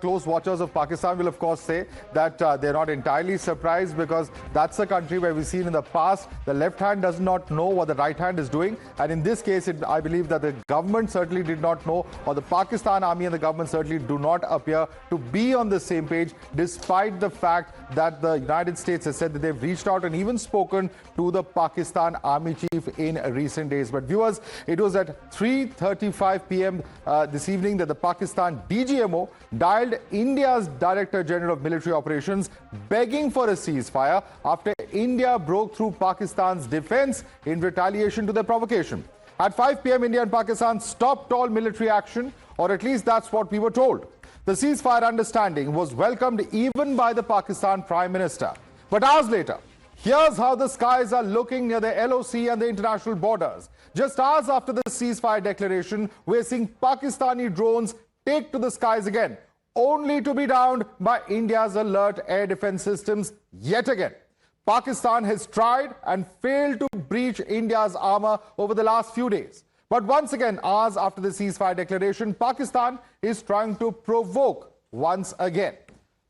close watchers of Pakistan will of course say that they're not entirely surprised, because that's a country where we've seen in the past the left hand does not know what the right hand is doing. And in this case, I believe that the government certainly did not know, or the Pakistan army and the government certainly do not appear to be on the same page, despite the fact that the United States has said that they've reached out and even spoken to the Pakistan army chief in recent days. But viewers, it was at 3:35 p.m. This evening that the Pakistan DGMO dialed India's Director General of Military Operations, begging for a ceasefire after India broke through Pakistan's defense in retaliation to their provocation. At 5 p.m., India and Pakistan stopped all military action, or at least that's what we were told. The ceasefire understanding was welcomed even by the Pakistan Prime Minister. But hours later, here's how the skies are looking near the LOC and the international borders. Just hours after the ceasefire declaration, we're seeing Pakistani drones take to the skies again, only to be downed by India's alert air defense systems yet again. Pakistan has tried and failed to breach India's armor over the last few days. But once again, hours after the ceasefire declaration, Pakistan is trying to provoke once again.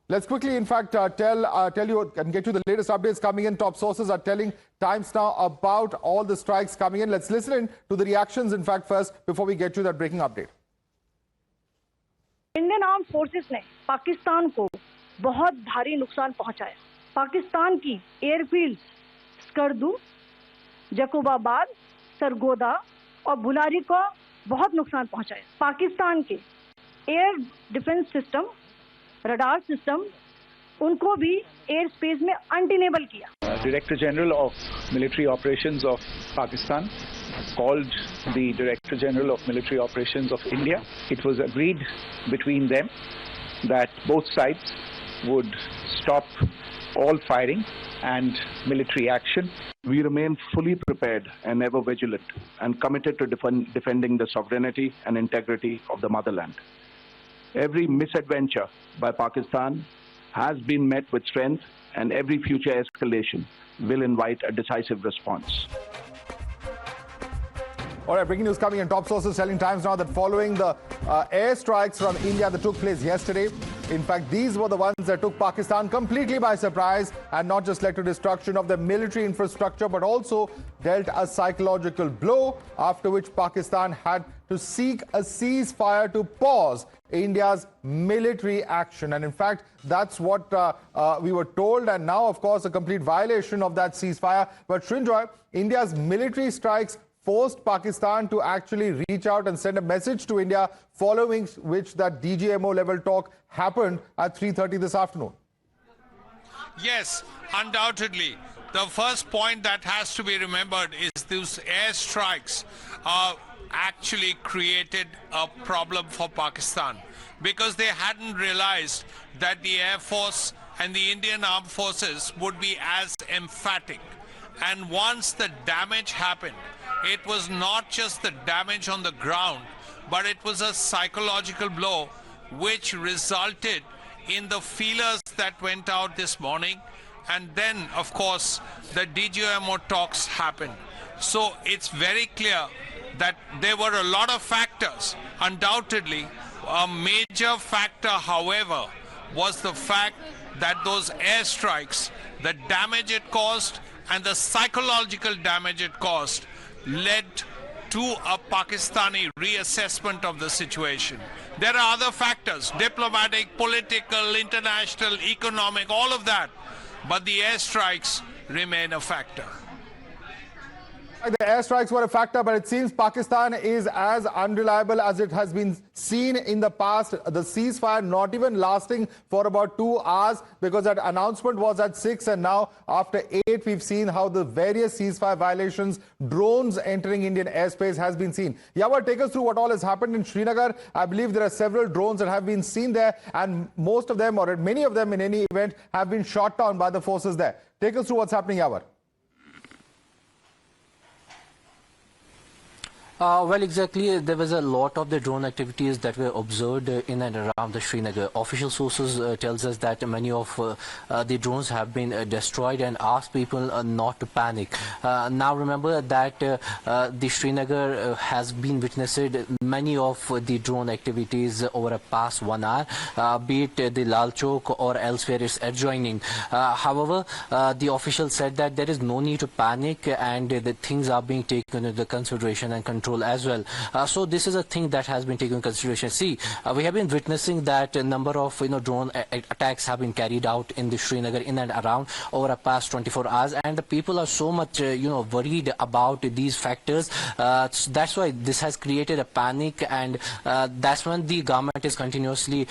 Let's quickly, in fact, tell you and get you the latest updates coming in. Top sources are telling Times Now about all the strikes coming in. Let's listen in to the reactions, in fact, first, before we get you that breaking update. Indian arm forces ने पाकिस्तान को बहुत भारी नुकसान पहुंचाया। पाकिस्तान की airfield Skardu, Jacobabad, Sargodha और बुलारी को बहुत नुकसान पहुंचाया। पाकिस्तान के air defence system, radar system, उनको भी एयर स्पेस में अनटेनेबल किया। Director General of Military Operations of Pakistan called the Director General of Military Operations of India. It was agreed between them that both sides would stop all firing and military action. We remain fully prepared and ever vigilant and committed to defending the sovereignty and integrity of the motherland. Every misadventure by Pakistan has been met with strength, and every future escalation will invite a decisive response. All right, breaking news coming in. Top sources telling Times Now that following the airstrikes from India that took place yesterday, in fact, these were the ones that took Pakistan completely by surprise and not just led to destruction of their military infrastructure, but also dealt a psychological blow, after which Pakistan had to seek a ceasefire to pause India's military action. And in fact, that's what we were told. And now, of course, a complete violation of that ceasefire. But Srinjoy, India's military strikes forced Pakistan to actually reach out and send a message to India, following which that DGMO level talk happened at 3:30 this afternoon. Yes, undoubtedly. The first point that has to be remembered is these airstrikes actually created a problem for Pakistan, because they hadn't realized that the Air Force and the Indian Armed Forces would be as emphatic. And once the damage happened, it was not just the damage on the ground, but it was a psychological blow which resulted in the feelers that went out this morning. And then, of course, the DGMO talks happened. So it's very clear that there were a lot of factors. Undoubtedly, a major factor, however, was the fact that those airstrikes, the damage it caused and the psychological damage it caused, led to a Pakistani reassessment of the situation. There are other factors, diplomatic, political, international, economic, all of that. But the airstrikes remain a factor. The airstrikes were a factor, but it seems Pakistan is as unreliable as it has been seen in the past. The ceasefire not even lasting for about 2 hours, because that announcement was at 6, and now after 8 we've seen how the various ceasefire violations, drones entering Indian airspace has been seen. Yawar, take us through what all has happened in Srinagar. I believe there are several drones that have been seen there, and most of them, or many of them in any event, have been shot down by the forces there. Take us through what's happening, Yawar. Well, exactly. There was a lot of the drone activities that were observed in and around the Srinagar. Official sources tells us that many of the drones have been destroyed and ask people not to panic. Now, remember that the Srinagar has been witnessed many of the drone activities over a past 1 hour, be it the Lal Chowk or elsewhere it's adjoining. However, the official said that there is no need to panic and the things are being taken into consideration and control as well. So this is a thing that has been taken into consideration. See, we have been witnessing that a number of drone attacks have been carried out in the Srinagar in and around over a past 24 hours, and the people are so much worried about these factors. That's why this has created a panic, and that's when the government is continuously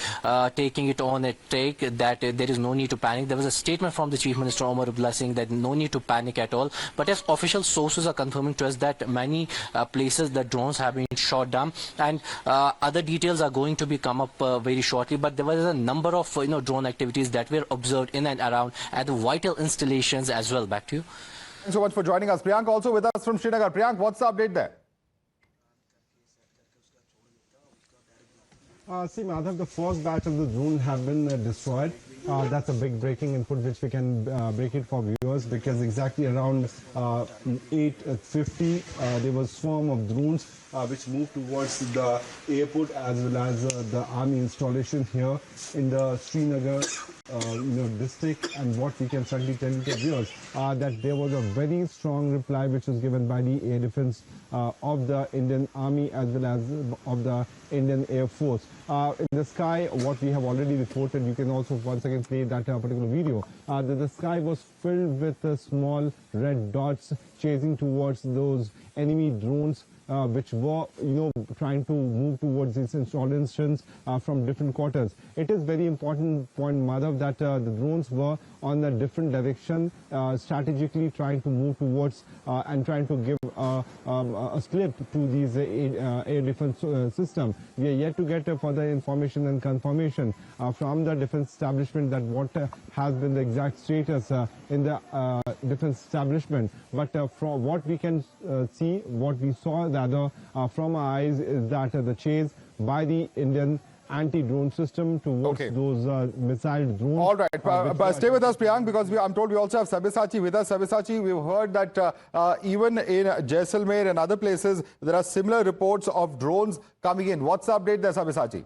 taking it on a take that there is no need to panic. There was a statement from the Chief Minister Omar Abdullah saying that no need to panic at all. But as official sources are confirming to us that many places the drones have been shot down, and other details are going to be come up very shortly. But there was a number of drone activities that were observed in and around at the vital installations as well. Back to you. Thanks so much for joining us. Priyank also with us from Srinagar. Priyank, what's the update there? See, Madhav, the first batch of the drone have been destroyed. That's a big breaking input which we can break it for viewers, because exactly around 8:50 there was a swarm of drones which moved towards the airport as well as the army installation here in the Srinagar district. And what we can certainly tell you to viewers that there was a very strong reply which was given by the air defense of the Indian Army as well as of the Indian Air Force. In the sky, what we have already reported, you can also once again play that particular video, that the sky was filled with small red dots chasing towards those enemy drones which were trying to move towards these installations from different quarters. It is very important point, Madhav, that the drones were on a different direction, strategically trying to move towards and trying to give a slip to these air defense system. We are yet to get further information and confirmation from the defense establishment that what has been the exact status in the defense establishment. But from what we can see, what we saw rather from our eyes, is that the chase by the Indian anti-drone system towards those missile drones. All right, but stay with us, Priyank, because I'm told we also have Sabyasachi with us. Sabyasachi, we've heard that even in Jaisalmer and other places, there are similar reports of drones coming in. What's the update there, Sabyasachi?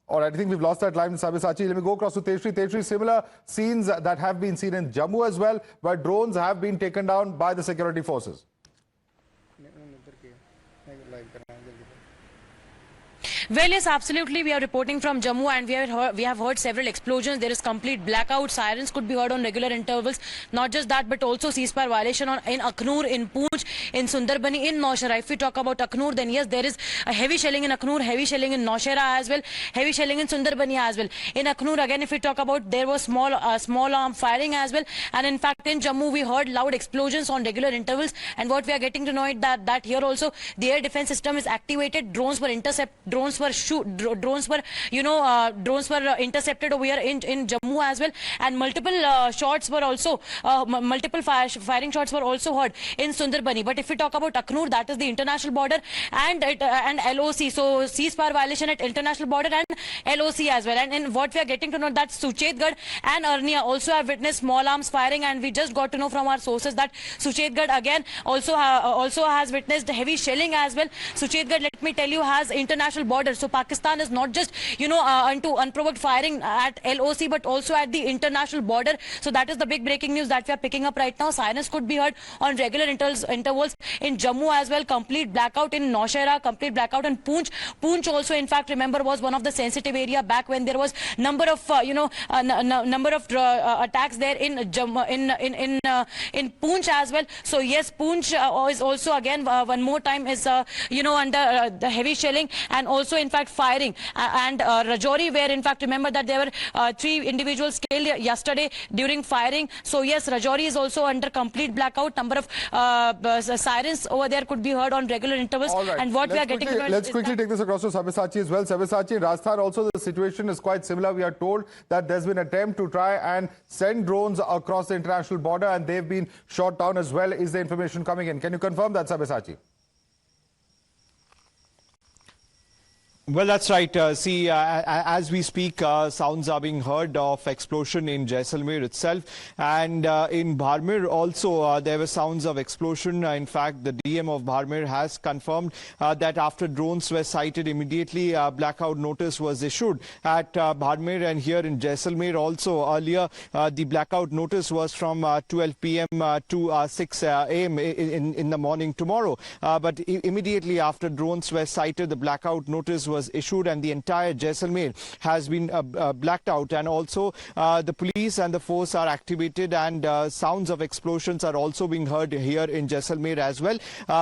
All right, I think we've lost that line with Sabyasachi. Let me go across to Tejshri. Tejshri, similar scenes that have been seen in Jammu as well, where drones have been taken down by the security forces. Well, yes, absolutely. We are reporting from Jammu, and we have heard several explosions. There is complete blackout. Sirens could be heard on regular intervals. Not just that, but also ceasefire violation in Aknoor, in Poonch, in Sundarbani, in Nowshera. If we talk about Aknoor, then yes, there is a heavy shelling in Aknoor, heavy shelling in Nowshera as well, heavy shelling in Sundarbani as well. In Aknoor, again, if we talk about, there was small arm firing as well. And in fact, in Jammu, we heard loud explosions on regular intervals. And what we are getting to know is that here also the air defense system is activated. Drones were intercepted over here in Jammu as well, and multiple shots were also firing shots were also heard in Sundarbani. But if we talk about Aknoor, that is the international border and LOC, so ceasefire violation at international border and LOC as well. And what we are getting to know that Suchetgarh and Arnia also have witnessed small arms firing, and we just got to know from our sources that Suchetgarh again also has witnessed heavy shelling as well. Suchetgarh, let me tell you, has international border. So Pakistan is not just, into unprovoked firing at LOC, but also at the international border. So that is the big breaking news that we are picking up right now. Sirens could be heard on regular intervals in Jammu as well. Complete blackout in Nowshera, complete blackout in Poonch. Poonch also, in fact, remember, was one of the sensitive area back when there was number of attacks there in Poonch as well. So yes, Poonch is also again one more time is under the heavy shelling, and also in fact firing, and Rajouri, where in fact remember that there were 3 individuals killed yesterday during firing. So yes, Rajouri is also under complete blackout. Number of sirens over there could be heard on regular intervals. Right. And what let's quickly take this across to Sabyasachi as well. Sabyasachi, in Rajasthan also the situation is quite similar. We are told that there's been an attempt to try and send drones across the international border, and they've been shot down as well. Is the information coming in? Can you confirm that, Sabyasachi? Well, that's right. As we speak, sounds are being heard of explosion in Jaisalmer itself. And in Bharmer also, there were sounds of explosion. In fact, the DM of Bharmer has confirmed that after drones were sighted immediately, blackout notice was issued at Bharmer, and here in Jaisalmer also. Earlier, the blackout notice was from 12 p.m. to 6 a.m. in the morning tomorrow. But immediately after drones were sighted, the blackout notice was issued and the entire Jaisalmer has been blacked out, and also the police and the force are activated, and sounds of explosions are also being heard here in Jaisalmer as well,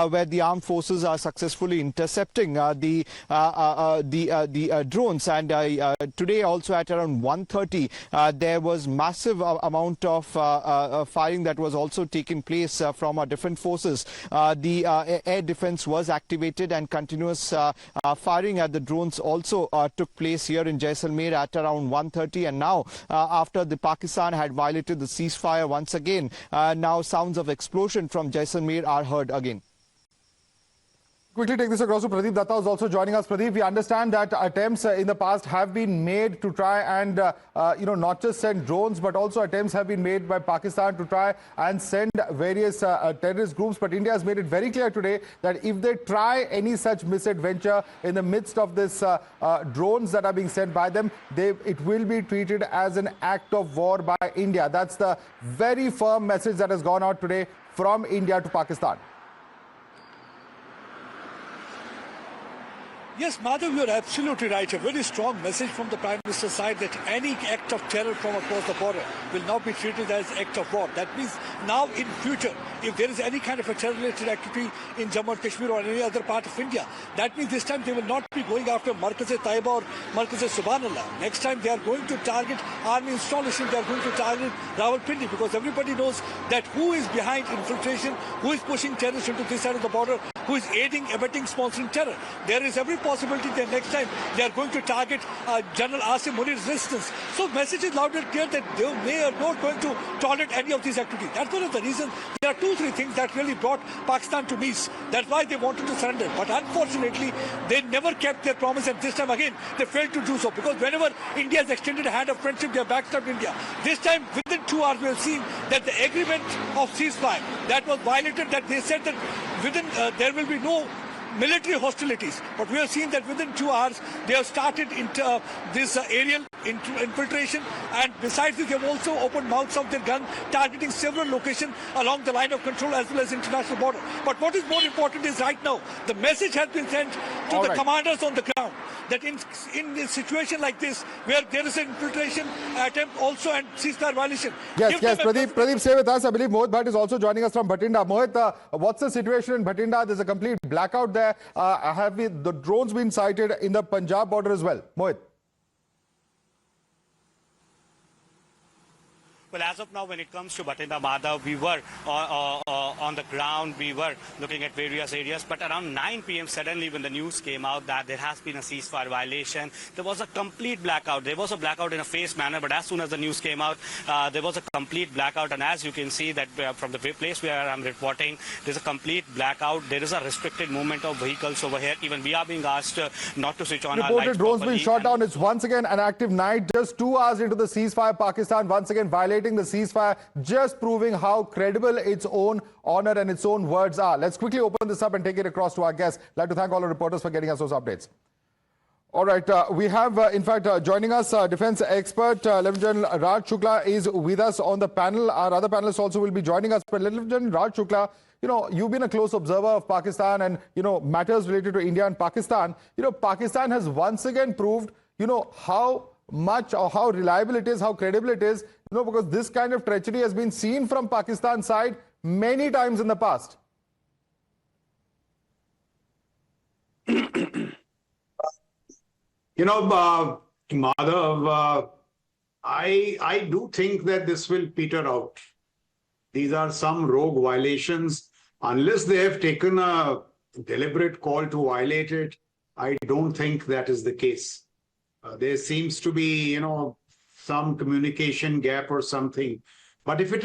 where the armed forces are successfully intercepting the drones. And today also at around 1:30 there was massive amount of firing that was also taking place from our different forces. The air defense was activated and continuous firing at the drones also took place here in Jaisalmer at around 1:30, and now after the Pakistan had violated the ceasefire once again, now sounds of explosion from Jaisalmer are heard again. Quickly take this across to Pradeep Datta, who's also joining us. Pradeep, we understand that attempts in the past have been made to try and, not just send drones, but also attempts have been made by Pakistan to try and send various terrorist groups. But India has made it very clear today that if they try any such misadventure in the midst of this drones that are being sent by them, it will be treated as an act of war by India. That's the very firm message that has gone out today from India to Pakistan. Yes, Madhav, you're absolutely right. A very strong message from the Prime Minister's side that any act of terror from across the border will not be treated as act of war. That means now in future, if there is any kind of a terror-related activity in Jammu and Kashmir or any other part of India, that means this time they will not be going after Markaz-e-Taiba or Markaz-e-Subhanallah. Next time they are going to target army installation, they are going to target Rawalpindi, because everybody knows that who is behind infiltration, who is pushing terrorists into this side of the border, who is aiding, abetting, sponsoring terror. There is every possibility that next time they are going to target General Asim Munir's residence. So message is loud and clear that they are not going to tolerate any of these activities. That's one of the reasons. There are 2-3 things that really brought Pakistan to knees. That's why they wanted to surrender. But unfortunately, they never kept their promise, and this time again, they failed to do so. Because whenever India has extended a hand of friendship, they have backstabbed India. This time, within 2 hours, we have seen that the agreement of ceasefire that was violated, that they said that within there will be no military hostilities. But we have seen that within 2 hours, they have started into this aerial infiltration, and besides this, they have also opened mouths of their gun, targeting several locations along the line of control as well as international border. But what is more important is right now, the message has been sent to the commanders on the ground that in a situation like this, where there is an infiltration attempt also and ceasefire violation. Yes, Pradeep, stay with us. I believe Mohit Bhatt is also joining us from Bhatinda. Mohit, what's the situation in Bhatinda? There's a complete blackout there. Have the drones been sighted in the Punjab border as well? Mohit. Well, as of now, when it comes to Bhatinda, Madhav, we were on the ground, we were looking at various areas, but around 9 p.m. suddenly when the news came out that there has been a ceasefire violation, there was a complete blackout. There was a blackout in a phased manner, but as soon as the news came out, there was a complete blackout, and as you can see that from the place where I'm reporting, there's a complete blackout. There is a restricted movement of vehicles over here. Even we are being asked not to switch on our lights. Reported drones being shot down. It's once again an active night. Just 2 hours into the ceasefire, Pakistan once again violating the ceasefire, just proving how credible its own honor and its own words are. Let's quickly open this up and take it across to our guests. I'd like to thank all the reporters for getting us those updates. All right, we have, in fact, joining us, defense expert Lieutenant General Raj Shukla is with us on the panel. Our other panelists also will be joining us. But Lieutenant General Raj Shukla, you've been a close observer of Pakistan and, matters related to India and Pakistan. Pakistan has once again proved, how much or how reliable it is, how credible it is, because this kind of treachery has been seen from Pakistan's side many times in the past. Madhav, I do think that this will peter out. These are some rogue violations. Unless they have taken a deliberate call to violate it, I don't think that is the case. There seems to be, some communication gap or something. But if it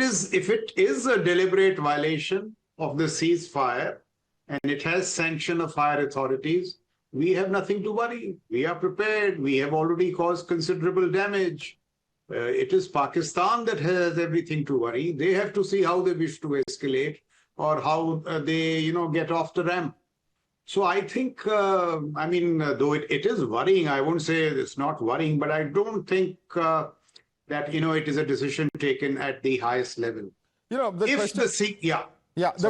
is a deliberate violation of the ceasefire and it has sanction of higher authorities, we have nothing to worry. We are prepared. We have already caused considerable damage. It is Pakistan that has everything to worry. They have to see how they wish to escalate or how they, get off the ramp. So I think, though it is worrying, I won't say it's not worrying, but I don't think that, it is a decision taken at the highest level. The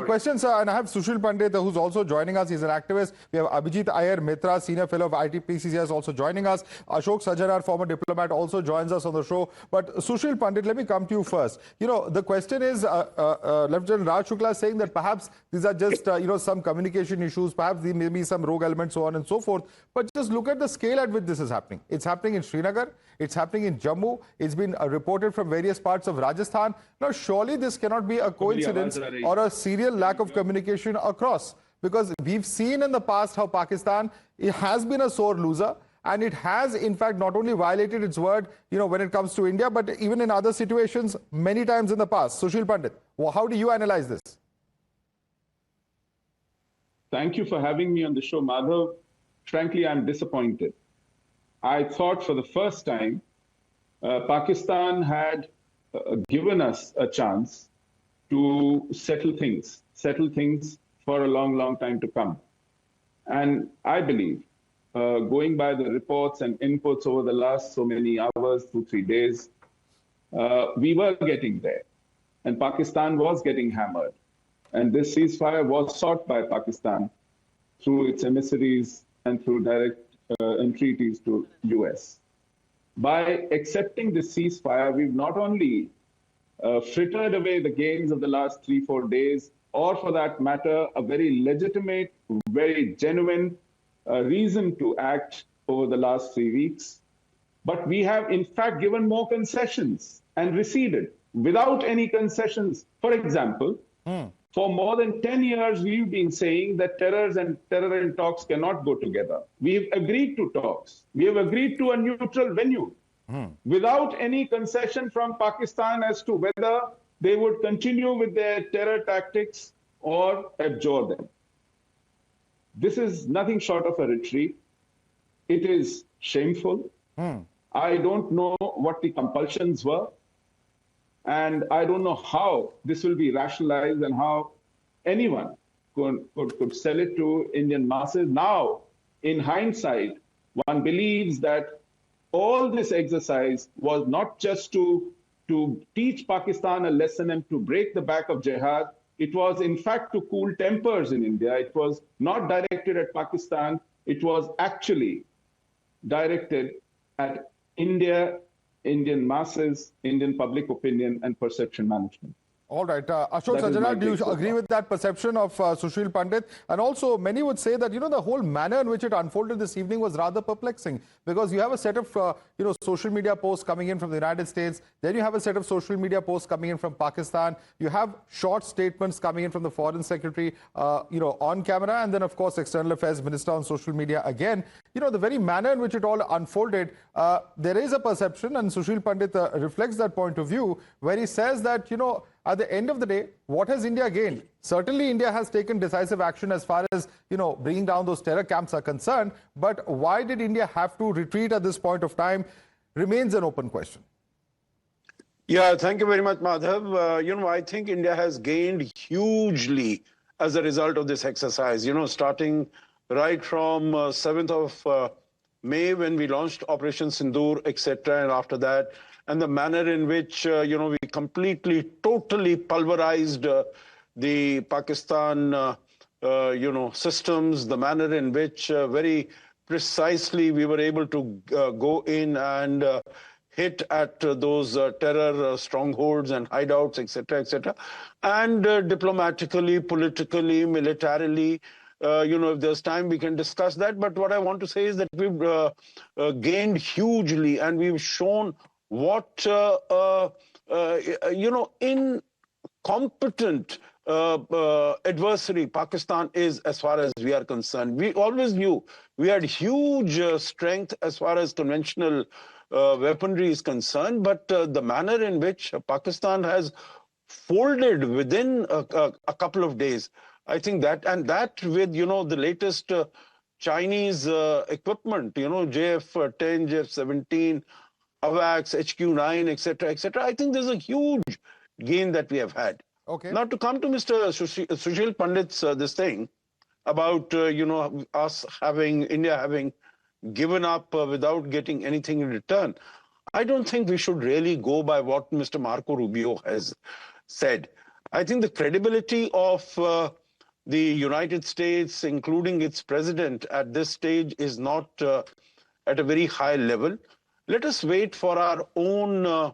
question, sir, and I have Sushil Pandit, who's also joining us. He's an activist. We have Abhijit Iyer Mitra, Senior Fellow of ITPCCS, also joining us. Ashok Sajjanar, former diplomat, also joins us on the show. But Sushil Pandit, let me come to you first. The question is, Lieutenant Raj Shukla is saying that perhaps these are just, some communication issues, perhaps there may be some rogue elements, so on and so forth. But just look at the scale at which this is happening. It's happening in Srinagar. It's happening in Jammu. It's been reported from various parts of Rajasthan. Now, surely this cannot be a coincidence or a serial lack of communication across, because we've seen in the past how Pakistan has been a sore loser, and it has in fact not only violated its word when it comes to India, but even in other situations many times in the past. Sushil Pandit, how do you analyze this? Thank you for having me on the show, Madhav. Frankly, I'm disappointed. I thought for the first time Pakistan had given us a chance to settle things for a long, long time to come. And I believe, going by the reports and inputs over the last so many hours, 2-3 days, we were getting there. And Pakistan was getting hammered. And this ceasefire was sought by Pakistan through its emissaries and through direct entreaties to US. By accepting the ceasefire, we've not only frittered away the gains of the last 3-4 days, or for that matter, a very legitimate, very genuine reason to act over the last 3 weeks. But we have in fact given more concessions and receded without any concessions. For example, for more than 10 years, we've been saying that terror and talks cannot go together. We've agreed to talks. We have agreed to a neutral venue without any concession from Pakistan as to whether they would continue with their terror tactics or abjure them. This is nothing short of a retreat. It is shameful. I don't know what the compulsions were. And I don't know how this will be rationalized and how anyone could sell it to Indian masses. Now, in hindsight, one believes that all this exercise was not just to teach Pakistan a lesson and to break the back of jihad. It was, in fact, to cool tempers in India. It was not directed at Pakistan. It was actually directed at India, Indian masses, Indian public opinion, and perception management. All right. Ashok Sajjanar, do you agree with that perception of Sushil Pandit? And also, many would say that, the whole manner in which it unfolded this evening was rather perplexing, because you have a set of, social media posts coming in from the United States. Then you have a set of social media posts coming in from Pakistan. You have short statements coming in from the Foreign Secretary, on camera. And then, of course, External Affairs Minister on social media again. The very manner in which it all unfolded, there is a perception, and Sushil Pandit reflects that point of view, where he says that, at the end of the day, what has India gained? Certainly, India has taken decisive action as far as, bringing down those terror camps are concerned. But why did India have to retreat at this point of time remains an open question. Yeah, thank you very much, Madhav. I think India has gained hugely as a result of this exercise, starting right from 7th of May when we launched Operation Sindoor, etc. And after that, and the manner in which, we completely, totally pulverized the Pakistan, systems, the manner in which very precisely we were able to go in and hit at those terror strongholds and hideouts, etc., etc. And diplomatically, politically, militarily, if there's time, we can discuss that. But what I want to say is that we've gained hugely, and we've shown what, incompetent adversary Pakistan is as far as we are concerned. We always knew we had huge strength as far as conventional weaponry is concerned, but the manner in which Pakistan has folded within a couple of days, I think that, and that with, the latest Chinese equipment, JF-10, JF-17, AWACS, HQ-9, etc., etc. I think there's a huge gain that we have had. Okay. Now, to come to Mr. Sushil Pandit's this thing about, India having given up without getting anything in return, I don't think we should really go by what Mr. Marco Rubio has said. I think the credibility of the United States, including its president at this stage, is not at a very high level. Let us wait for our own,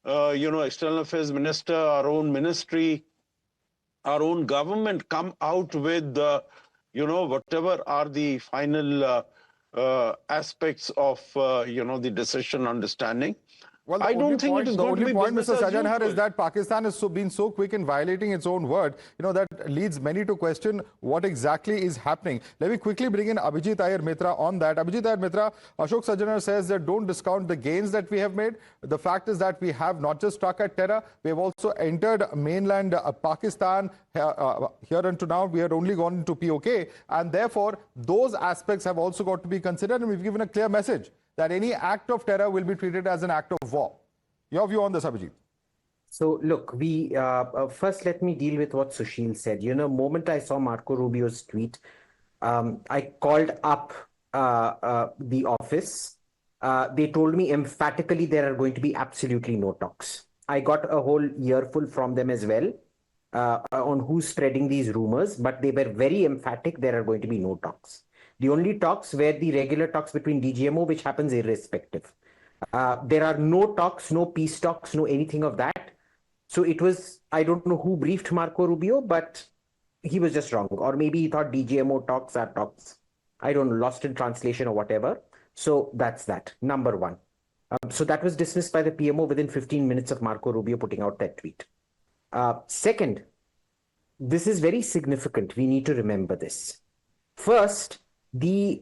External Affairs Minister, our own ministry, our own government come out with, whatever are the final aspects of, the decision understanding. Well, I don't think it is going to be business Mr. as Sajanhar, is usual. that Pakistan has been so quick in violating its own word, that leads many to question what exactly is happening. Let me quickly bring in Abhijit Iyer Mitra on that. Abhijit Iyer Mitra, Ashok Sajanhar says that don't discount the gains that we have made. The fact is that we have not just struck at terror, we have also entered mainland Pakistan. Here until now, we had only gone into POK, and therefore those aspects have also got to be considered, and we've given a clear message that any act of terror will be treated as an act of war. Your view on this, Abhijit? So, look, first let me deal with what Sushil said. Moment I saw Marco Rubio's tweet, I called up the office. They told me emphatically there are going to be absolutely no talks. I got a whole earful from them as well on who's spreading these rumors, but they were very emphatic there are going to be no talks. The only talks were the regular talks between DGMO, which happens irrespective. There are no talks, no peace talks, no anything of that. So it was, I don't know who briefed Marco Rubio, but he was just wrong. Or maybe he thought DGMO talks are talks. I don't know, lost in translation or whatever. So that's that, number one. So that was dismissed by the PMO within 15 minutes of Marco Rubio putting out that tweet. Second, this is very significant. We need to remember this. First, the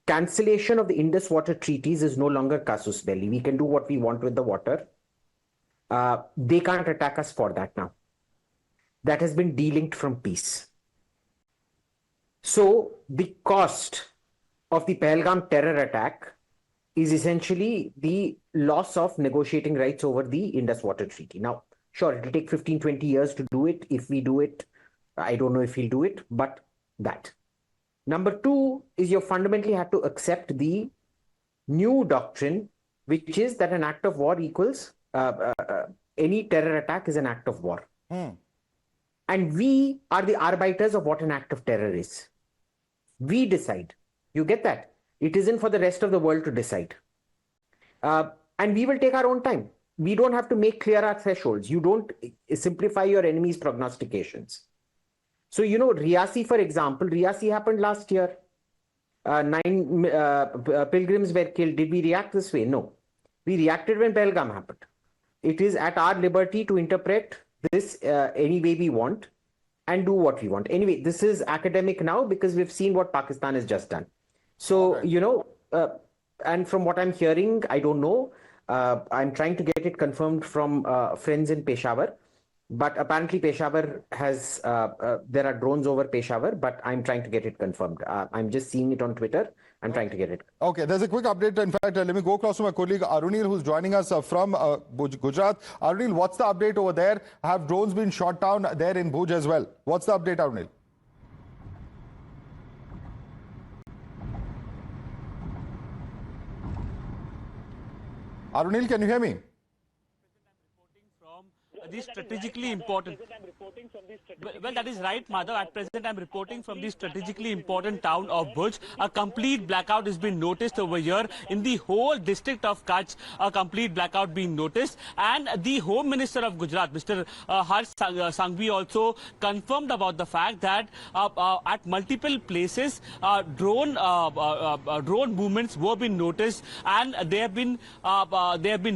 cancellation of the Indus water treaties is no longer casus belli. We can do what we want with the water. They can't attack us for that now. That has been delinked from peace. So the cost of the Pahalgam terror attack is essentially the loss of negotiating rights over the Indus water treaty. Now, sure, it will take 15, 20 years to do it. If we do it, I don't know if he'll do it, but that. Number two is you fundamentally have to accept the new doctrine, which is that an act of war equals any terror attack is an act of war. And we are the arbiters of what an act of terror is. We decide. You get that? It isn't for the rest of the world to decide. And we will take our own time. We don't have to make clear our thresholds. You don't simplify your enemy's prognostications. So, Riyasi, for example, Riyasi happened last year. 9 pilgrims were killed. Did we react this way? No. We reacted when Pahalgam happened. It is at our liberty to interpret this any way we want and do what we want. Anyway, this is academic now because we've seen what Pakistan has just done. So, and from what I'm hearing, I don't know. I'm trying to get it confirmed from friends in Peshawar. But apparently Peshawar has, there are drones over Peshawar, but I'm trying to get it confirmed. I'm just seeing it on Twitter. I'm trying to get it. Okay, there's a quick update. In fact, let me go across to my colleague Arunil, who's joining us from Bhuj, Gujarat. Arunil, what's the update over there? Have drones been shot down there in Bhuj as well? What's the update, Arunil? Arunil, can you hear me? The strategically important. Well, that is right, Madhav. At present, I'm reporting from the strategically important town of Bhuj. A complete blackout has been noticed over here in the whole district of Kachchh. A complete blackout being noticed, and the Home Minister of Gujarat, Mr. Harsh Sanghvi, also confirmed about the fact that at multiple places drone movements were being noticed, and they have been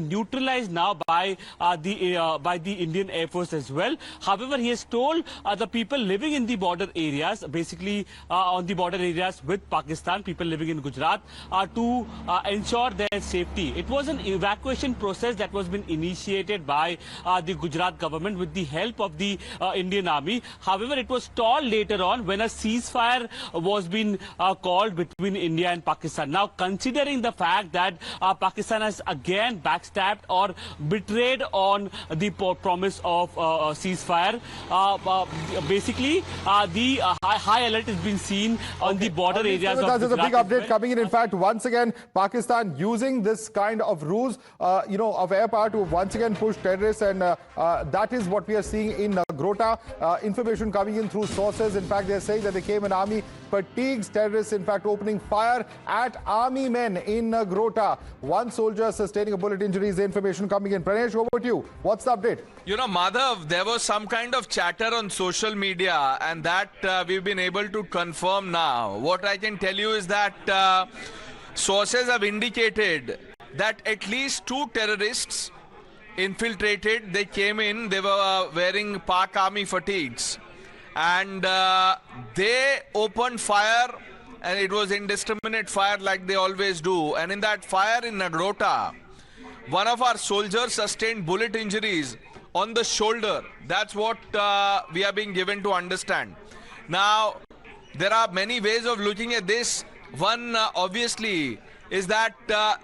neutralized now by the Indian Air Force as well. However, he has told the people living in the border areas, basically on the border areas with Pakistan, people living in Gujarat, to ensure their safety. It was an evacuation process that was been initiated by the Gujarat government with the help of the Indian Army. However, it was stalled later on when a ceasefire was being called between India and Pakistan. Now, considering the fact that Pakistan has again backstabbed or betrayed on the promise of ceasefire, basically the high alert has been seen on the border areas of There's a big update coming in. In fact, once again, Pakistan using this kind of ruse, of air power to once again push terrorists, and that is what we are seeing in Nagrota. Information coming in through sources. In fact, they're saying that they came in army fatigues terrorists, in fact, opening fire at army men in Nagrota. One soldier sustaining a bullet injury is the information coming in. Pranesh, over to you. What's the update? You know, Madhav, there was some kind of chatter on social media, and that we've been able to confirm now. What I can tell you is that sources have indicated that at least 2 terrorists infiltrated. They came in, they were wearing Pak army fatigues, and they opened fire, and it was indiscriminate fire like they always do. And in that fire in Nagrota, one of our soldiers sustained bullet injuries on the shoulder. That's what we are being given to understand. Now, there are many ways of looking at this. One, obviously, is that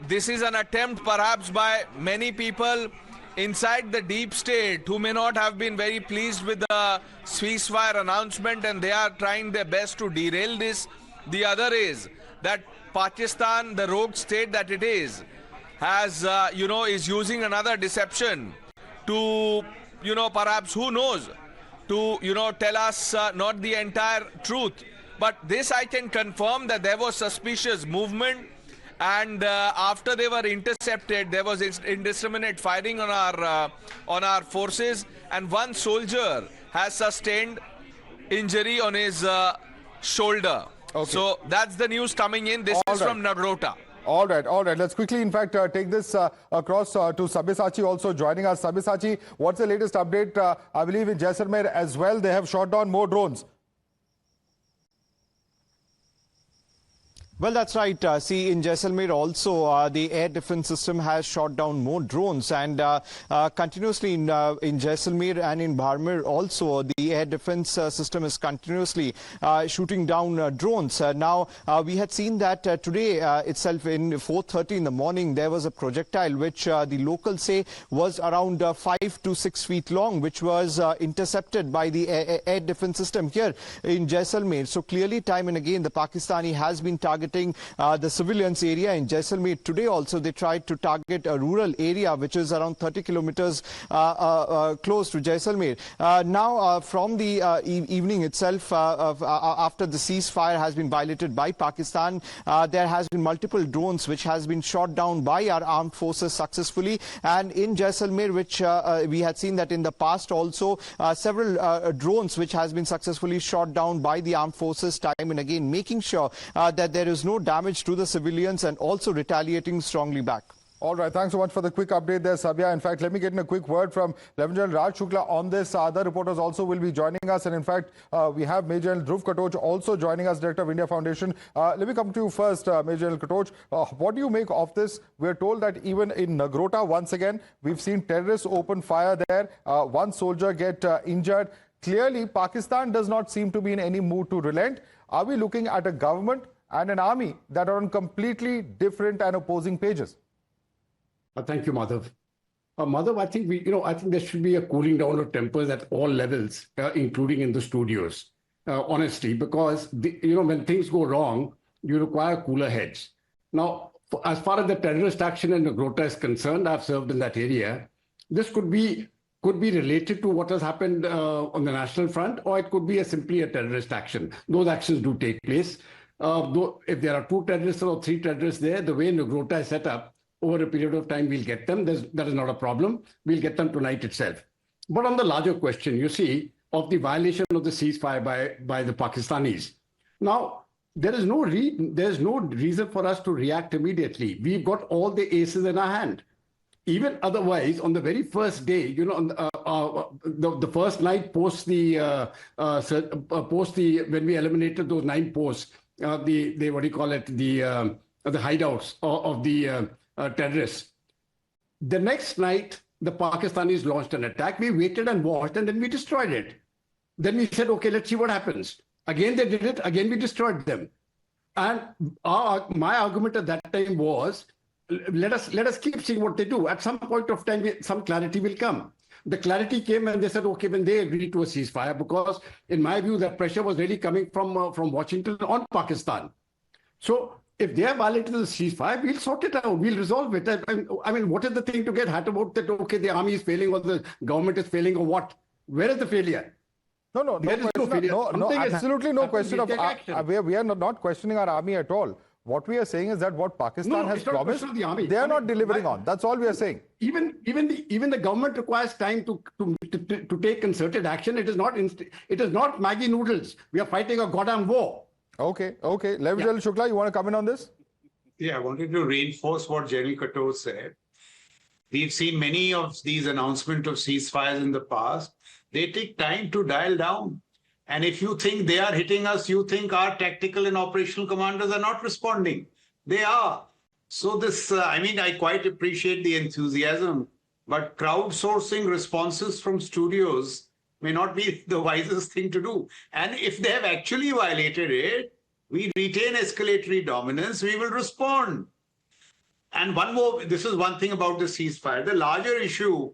this is an attempt perhaps by many people inside the deep state who may not have been very pleased with the ceasefire announcement, and they are trying their best to derail this. The other is that Pakistan, the rogue state that it is, has, is using another deception to, perhaps, who knows, to, tell us not the entire truth. But this I can confirm that there was suspicious movement, and after they were intercepted, there was indiscriminate firing on our forces, and one soldier has sustained injury on his shoulder. Okay. So that's the news coming in. This is from Nagrota. All right. Let's quickly, in fact, take this across to Sabyasachi also joining us. Sabyasachi, what's the latest update? I believe in Jaisalmer as well, they have shot down more drones. Well, that's right. See, in Jaisalmer also, the air defense system has shot down more drones, and continuously in Jaisalmer and in Barmer also, the air defense system is continuously shooting down drones. Now, we had seen that today itself in 4:30 in the morning, there was a projectile which the locals say was around 5 to 6 feet long, which was intercepted by the air defense system here in Jaisalmer. So clearly, time and again, the Pakistani has been targeting the civilians area in Jaisalmer. Today also they tried to target a rural area which is around 30 kilometers close to Jaisalmer. Now from the evening itself, after the ceasefire has been violated by Pakistan, there has been multiple drones which has been shot down by our armed forces successfully. And in Jaisalmer, which we had seen that in the past also, several drones which has been successfully shot down by the armed forces time and again, making sure that there is no damage to the civilians and also retaliating strongly back. All right, thanks so much for the quick update there, Sabya. In fact, let me get in a quick word from Lieutenant General Raj Shukla on this. Other reporters also will be joining us, and in fact, we have Major General Dhruv Kachchh also joining us, Director of India Foundation. Let me come to you first, Major General Kachchh. What do you make of this? We're told that even in Nagrota, once again, we've seen terrorists open fire there. One soldier get injured. Clearly, Pakistan does not seem to be in any mood to relent. Are we looking at a government and an army that are on completely different and opposing pages? Thank you, Madhav. Madhav, I think I think there should be a cooling down of tempers at all levels, including in the studios. Honestly, because when things go wrong, you require cooler heads. Now, as far as the terrorist action in Nagrota is concerned, I've served in that area. This could be related to what has happened on the national front, or it could be simply a terrorist action. Those actions do take place. Though if there are 2 terrorists or 3 terrorists there, the way Nagrota is set up, over a period of time, we'll get them. That is not a problem. We'll get them tonight itself. But on the larger question, you see, of the violation of the ceasefire by the Pakistanis. Now, there is no reason for us to react immediately. We've got all the aces in our hand. even otherwise, on the very first day, you know, the first night post the when we eliminated those 9 posts, the what do you call it, the hideouts of the terrorists. The next night, the Pakistanis launched an attack. We waited and watched, and then we destroyed it. Then we said, okay, let's see what happens. Again, they did it. Again, we destroyed them. And my argument at that time was, let us keep seeing what they do. At some point of time, some clarity will come. The clarity came and they said, okay, when they agreed to a ceasefire, because in my view, that pressure was really coming from Washington on Pakistan. So if they have violated the ceasefire, we'll sort it out. We'll resolve it. I mean, what is the thing to get hurt about that, okay, the army is failing or the government is failing or what? Where is the failure? No question. Absolutely no question of. We are not questioning our army at all. What we are saying is that what Pakistan has promised, they are not delivering on. That's all we are saying. Even the government requires time to take concerted action. It is not Maggie noodles. We are fighting a goddamn war. Okay. General Shukla, you want to come in on this? Yeah, I wanted to reinforce what General Kachchh said. We've seen many of these announcements of ceasefires in the past. They take time to dial down. And if you think they are hitting us, you think our tactical and operational commanders are not responding. They are. So this, I quite appreciate the enthusiasm, but crowdsourcing responses from studios may not be the wisest thing to do. And if they have actually violated it, we retain escalatory dominance, we will respond. And one more, this is one thing about the ceasefire. The larger issue,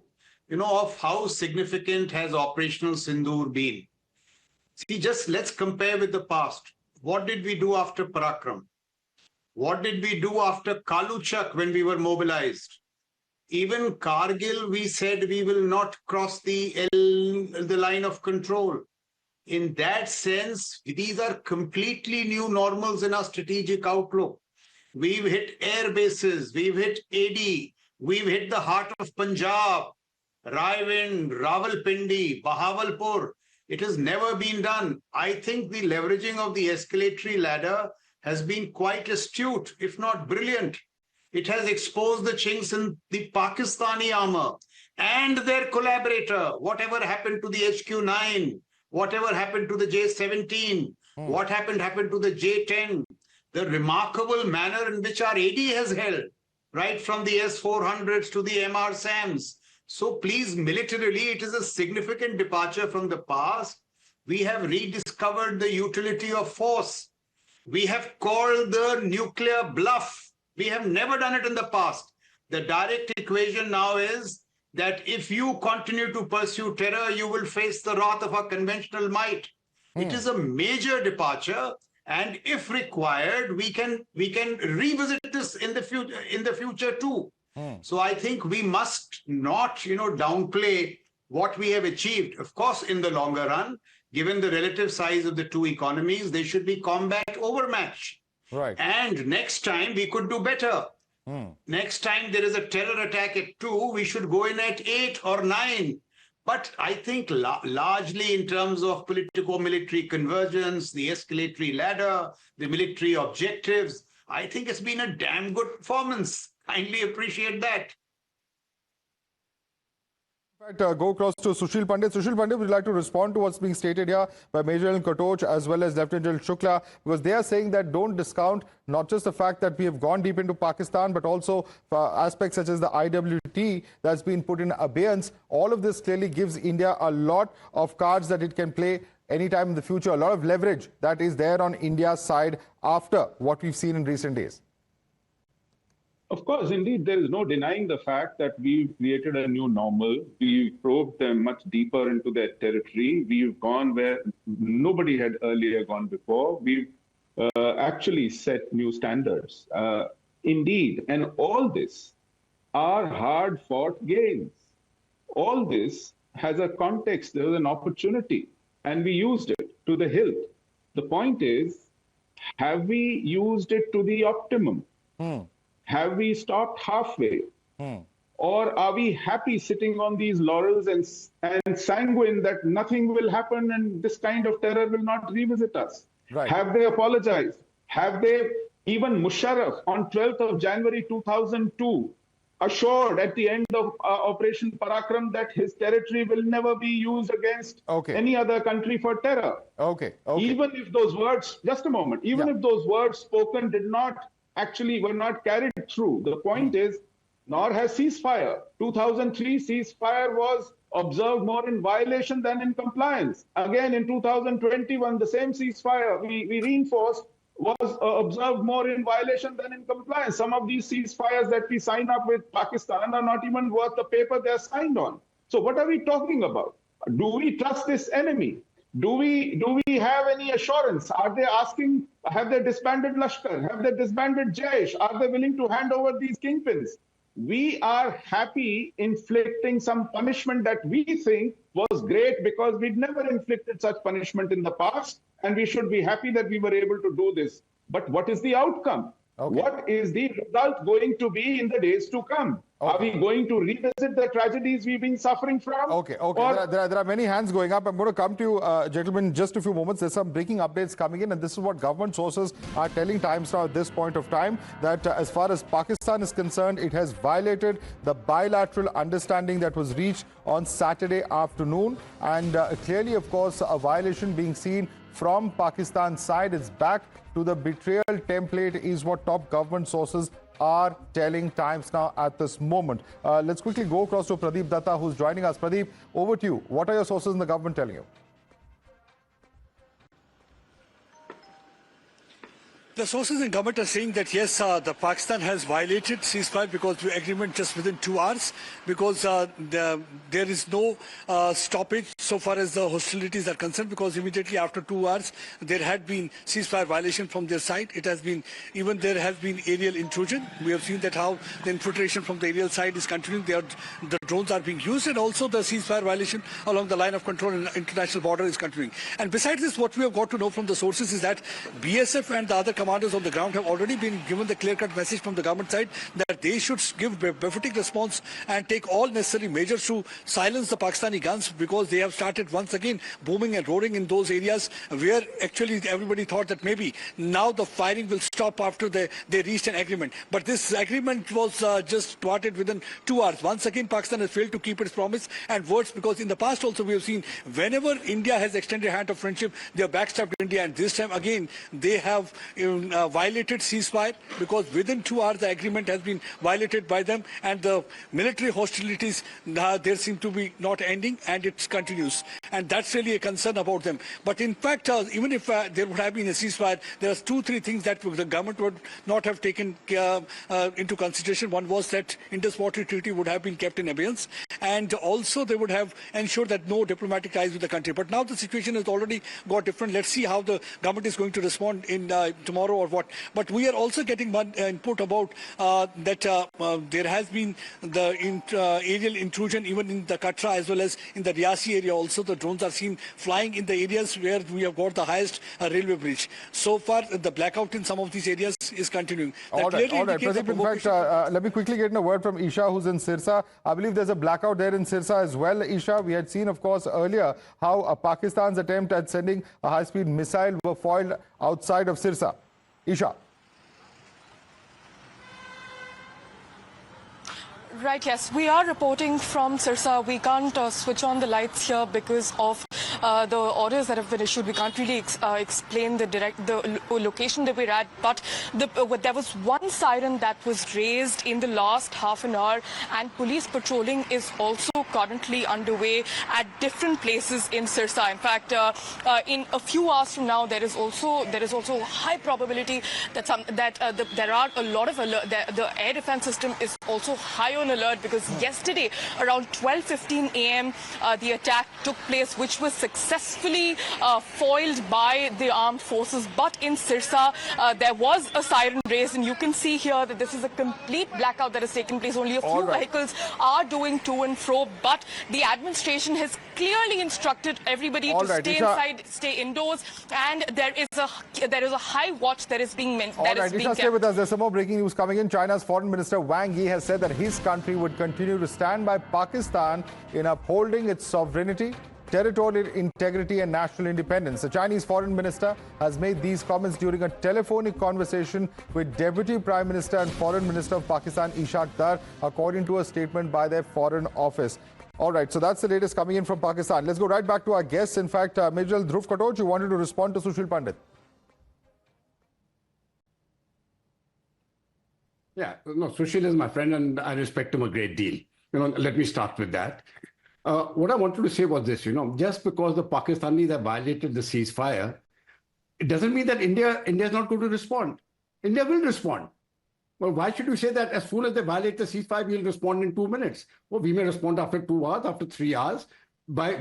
of how significant has Operational Sindoor been. See, just let's compare with the past. What did we do after Parakram? What did we do after Kaluchak when we were mobilized? Even Kargil, we said we will not cross the line of control. In that sense, these are completely new normals in our strategic outlook. We've hit air bases, we've hit AD, we've hit the heart of Punjab, Raiwind, Rawalpindi, Bahawalpur. It has never been done. I think the leveraging of the escalatory ladder has been quite astute, if not brilliant. It has exposed the chinks in the Pakistani armor and their collaborator. Whatever happened to the HQ-9, whatever happened to the J-17, what happened to the J-10, the remarkable manner in which our AD has held, right from the S-400s to the MR-SAMs. So please, militarily, it is a significant departure from the past. We have rediscovered the utility of force. We have called the nuclear bluff. We have never done it in the past. The direct equation now is that if you continue to pursue terror, you will face the wrath of our conventional might. It is a major departure. And if required, we can revisit this in the future too. So I think we must not, downplay what we have achieved. Of course, in the longer run, given the relative size of the two economies, they should be combat overmatch. Right. And next time we could do better. Next time there is a terror attack at 2, we should go in at 8 or 9. But I think largely in terms of politico-military convergence, the escalatory ladder, the military objectives, I think it's been a damn good performance. Kindly appreciate that. In fact, go across to Sushil Pandit. Sushil Pandit, would you like to respond to what's being stated here by Major General Kachchh as well as Lieutenant General Shukla? Because they are saying that don't discount not just the fact that we have gone deep into Pakistan, but also aspects such as the IWT that's been put in abeyance. All of this clearly gives India a lot of cards that it can play anytime in the future, a lot of leverage that is there on India's side after what we've seen in recent days. Of course, indeed, there is no denying the fact that we've created a new normal. We've probed them much deeper into their territory. We've gone where nobody had earlier gone before. We've actually set new standards. Indeed, and all this are hard-fought gains. All this has a context. There was an opportunity, and we used it to the hilt. The point is, have we used it to the optimum? Have we stopped halfway? Or are we happy sitting on these laurels and sanguine that nothing will happen and this kind of terror will not revisit us? Right. Have they apologized? Have they, even Musharraf on 12th of January 2002, assured at the end of Operation Parakram that his territory will never be used against any other country for terror. Even if those words, just a moment, even if those words spoken were not carried through, the point is, nor has ceasefire. 2003 ceasefire was observed more in violation than in compliance. Again, in 2021, the same ceasefire we reinforced was observed more in violation than in compliance. Some of these ceasefires that we sign up with Pakistan are not even worth the paper they're signed on. So what are we talking about? Do we trust this enemy? Do we have any assurance? Are they asking, have they disbanded Lashkar? Have they disbanded Jaish? Are they willing to hand over these kingpins? We are happy inflicting some punishment that we think was great because we'd never inflicted such punishment in the past, and we should be happy that we were able to do this. But what is the outcome? What is the result going to be in the days to come? Are we going to revisit the tragedies we've been suffering from? There are many hands going up. I'm going to come to you, gentlemen, in just a few moments. There's some breaking updates coming in, and this is what government sources are telling Times Now at this point of time, that as far as Pakistan is concerned, it has violated the bilateral understanding that was reached on Saturday afternoon. And clearly, of course, a violation being seen from Pakistan's side. It's back to the betrayal template is what top government sources are telling Times Now at this moment. Let's quickly go across to Pradeep Datta, who's joining us. Pradeep, over to you. What are your sources in the government telling you? The sources in government are saying that yes, the Pakistan has violated ceasefire because the agreement just within 2 hours, because there is no stoppage so far as the hostilities are concerned, because immediately after 2 hours there had been ceasefire violation from their side. It has been, even there has been aerial intrusion. We have seen that how the infiltration from the aerial side is continuing. The drones are being used, and also the ceasefire violation along the line of control and international border is continuing. And besides this, what we have got to know from the sources is that BSF and the other commanders on the ground have already been given the clear-cut message from the government side that they should give befitting response and take all necessary measures to silence the Pakistani guns, because they have started once again booming and roaring in those areas where actually everybody thought that maybe now the firing will stop after they reached an agreement. But this agreement was just thwarted within 2 hours. Once again, Pakistan has failed to keep its promise and words, because in the past also we have seen whenever India has extended a hand of friendship, they have backstabbed India, and this time again they have violated ceasefire, because within 2 hours the agreement has been violated by them, and the military hostilities there seem to be not ending, and it continues, and that's really a concern about them. But in fact, even if there would have been a ceasefire, there are 2-3 things that the government would not have taken into consideration. One was that Indus Water Treaty would have been kept in abeyance, and also they would have ensured that no diplomatic ties with the country. But now the situation has already got different. Let's see how the government is going to respond in tomorrow or what. But we are also getting one input about that there has been the aerial intrusion even in the Kachchh as well as in the Riyasi area. Also, the drones are seen flying in the areas where we have got the highest railway bridge. So far, the blackout in some of these areas is continuing. All right. Pradeep, in fact, let me quickly get in a word from Isha, who's in Sirsa. I believe there's a blackout there in Sirsa as well. Isha, we had seen, of course, earlier how Pakistan's attempt at sending a high-speed missile were foiled outside of Sirsa. Isha. Right, yes. We are reporting from Sirsa. We can't switch on the lights here because of the orders that have been issued. We can't really explain the location that we're at, but there was one siren that was raised in the last half an hour, and police patrolling is also currently underway at different places in Sirsa. In fact, in a few hours from now, there is also high probability that there are a lot of alert. The air defense system is also high on alert, because yesterday around 12:15 a.m. The attack took place, which was successfully foiled by the armed forces. But in Sirsa, there was a siren raised, and you can see here that this is a complete blackout that has taken place. Only a few vehicles are doing to and fro, but the administration has clearly instructed everybody to stay inside, stay indoors, and there is a high watch that is being kept. Stay with us. There's some more breaking news coming in. China's Foreign Minister Wang Yi has said that his country would continue to stand by Pakistan in upholding its sovereignty, territorial integrity and national independence. The Chinese foreign minister has made these comments during a telephonic conversation with Deputy Prime Minister and Foreign Minister of Pakistan, Ishaq Dar, according to a statement by their Foreign Office. All right, so that's the latest coming in from Pakistan. Let's go right back to our guests. In fact, Major Dhruv Kachchh, you wanted to respond to Sushil Pandit. Yeah, no, Sushil is my friend and I respect him a great deal. Let me start with that. What I wanted to say was this, just because the Pakistanis have violated the ceasefire, it doesn't mean that India is not going to respond. India will respond. Well, why should you say that as soon as they violate the ceasefire, we'll respond in 2 minutes? Well, we may respond after 2 hours, after 3 hours. By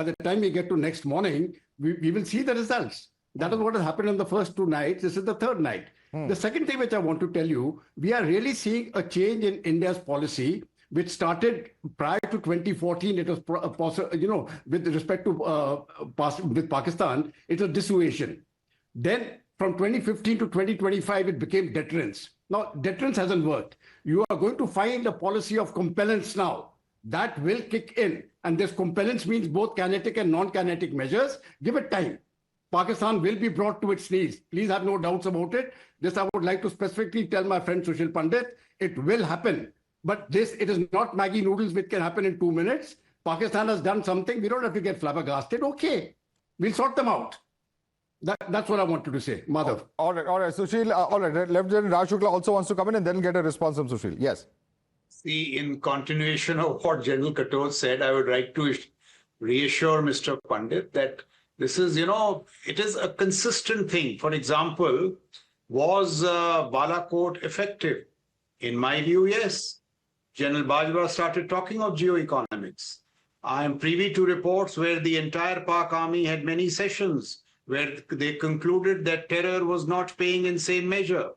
the time we get to next morning, we will see the results. That is what has happened in the first 2 nights. This is the third night. The second thing which I want to tell you, we are really seeing a change in India's policy, which started prior to 2014. It was possible, with respect to with Pakistan, it was dissuasion. Then from 2015 to 2025, it became deterrence. Now, deterrence hasn't worked. You are going to find a policy of compellence now. That will kick in. And this compellence means both kinetic and non-kinetic measures. Give it time. Pakistan will be brought to its knees. Please have no doubts about it. This I would like to specifically tell my friend Sushil Pandit. It will happen. But it is not Maggie noodles which can happen in 2 minutes. Pakistan has done something. We don't have to get flabbergasted. Okay. We'll sort them out. That's what I wanted to say. Madhav. All right. Sushil, all right. Lieutenant Raj Shukla also wants to come in and then get a response from Sushil. Yes. See, in continuation of what General Kachchh said, I would like to reassure Mr. Pandit that this is, it is a consistent thing. For example, was Balakot effective? In my view, yes. General Bajwa started talking of geoeconomics. I am privy to reports where the entire Pak army had many sessions where they concluded that terror was not paying in same measure.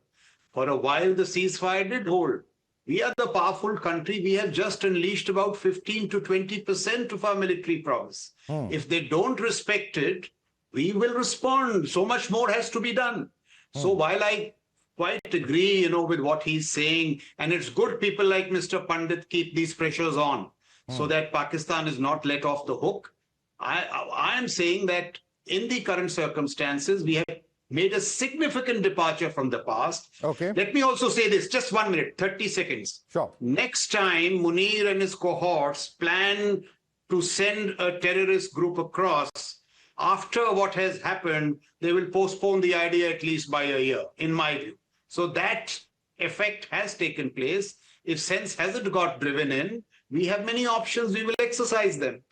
For a while, the ceasefire did hold. We are the powerful country. We have just unleashed about 15 to 20% of our military prowess. If they don't respect it, we will respond. So much more has to be done. So while I quite agree, with what he's saying, and it's good people like Mr. Pandit keep these pressures on so that Pakistan is not let off the hook. I am saying that in the current circumstances, we have made a significant departure from the past. Okay. Let me also say this, just 1 minute, 30 seconds. Sure. Next time Munir and his cohorts plan to send a terrorist group across, after what has happened, they will postpone the idea at least by a year, in my view. So that effect has taken place. If sense hasn't got driven in, we have many options, we will exercise them.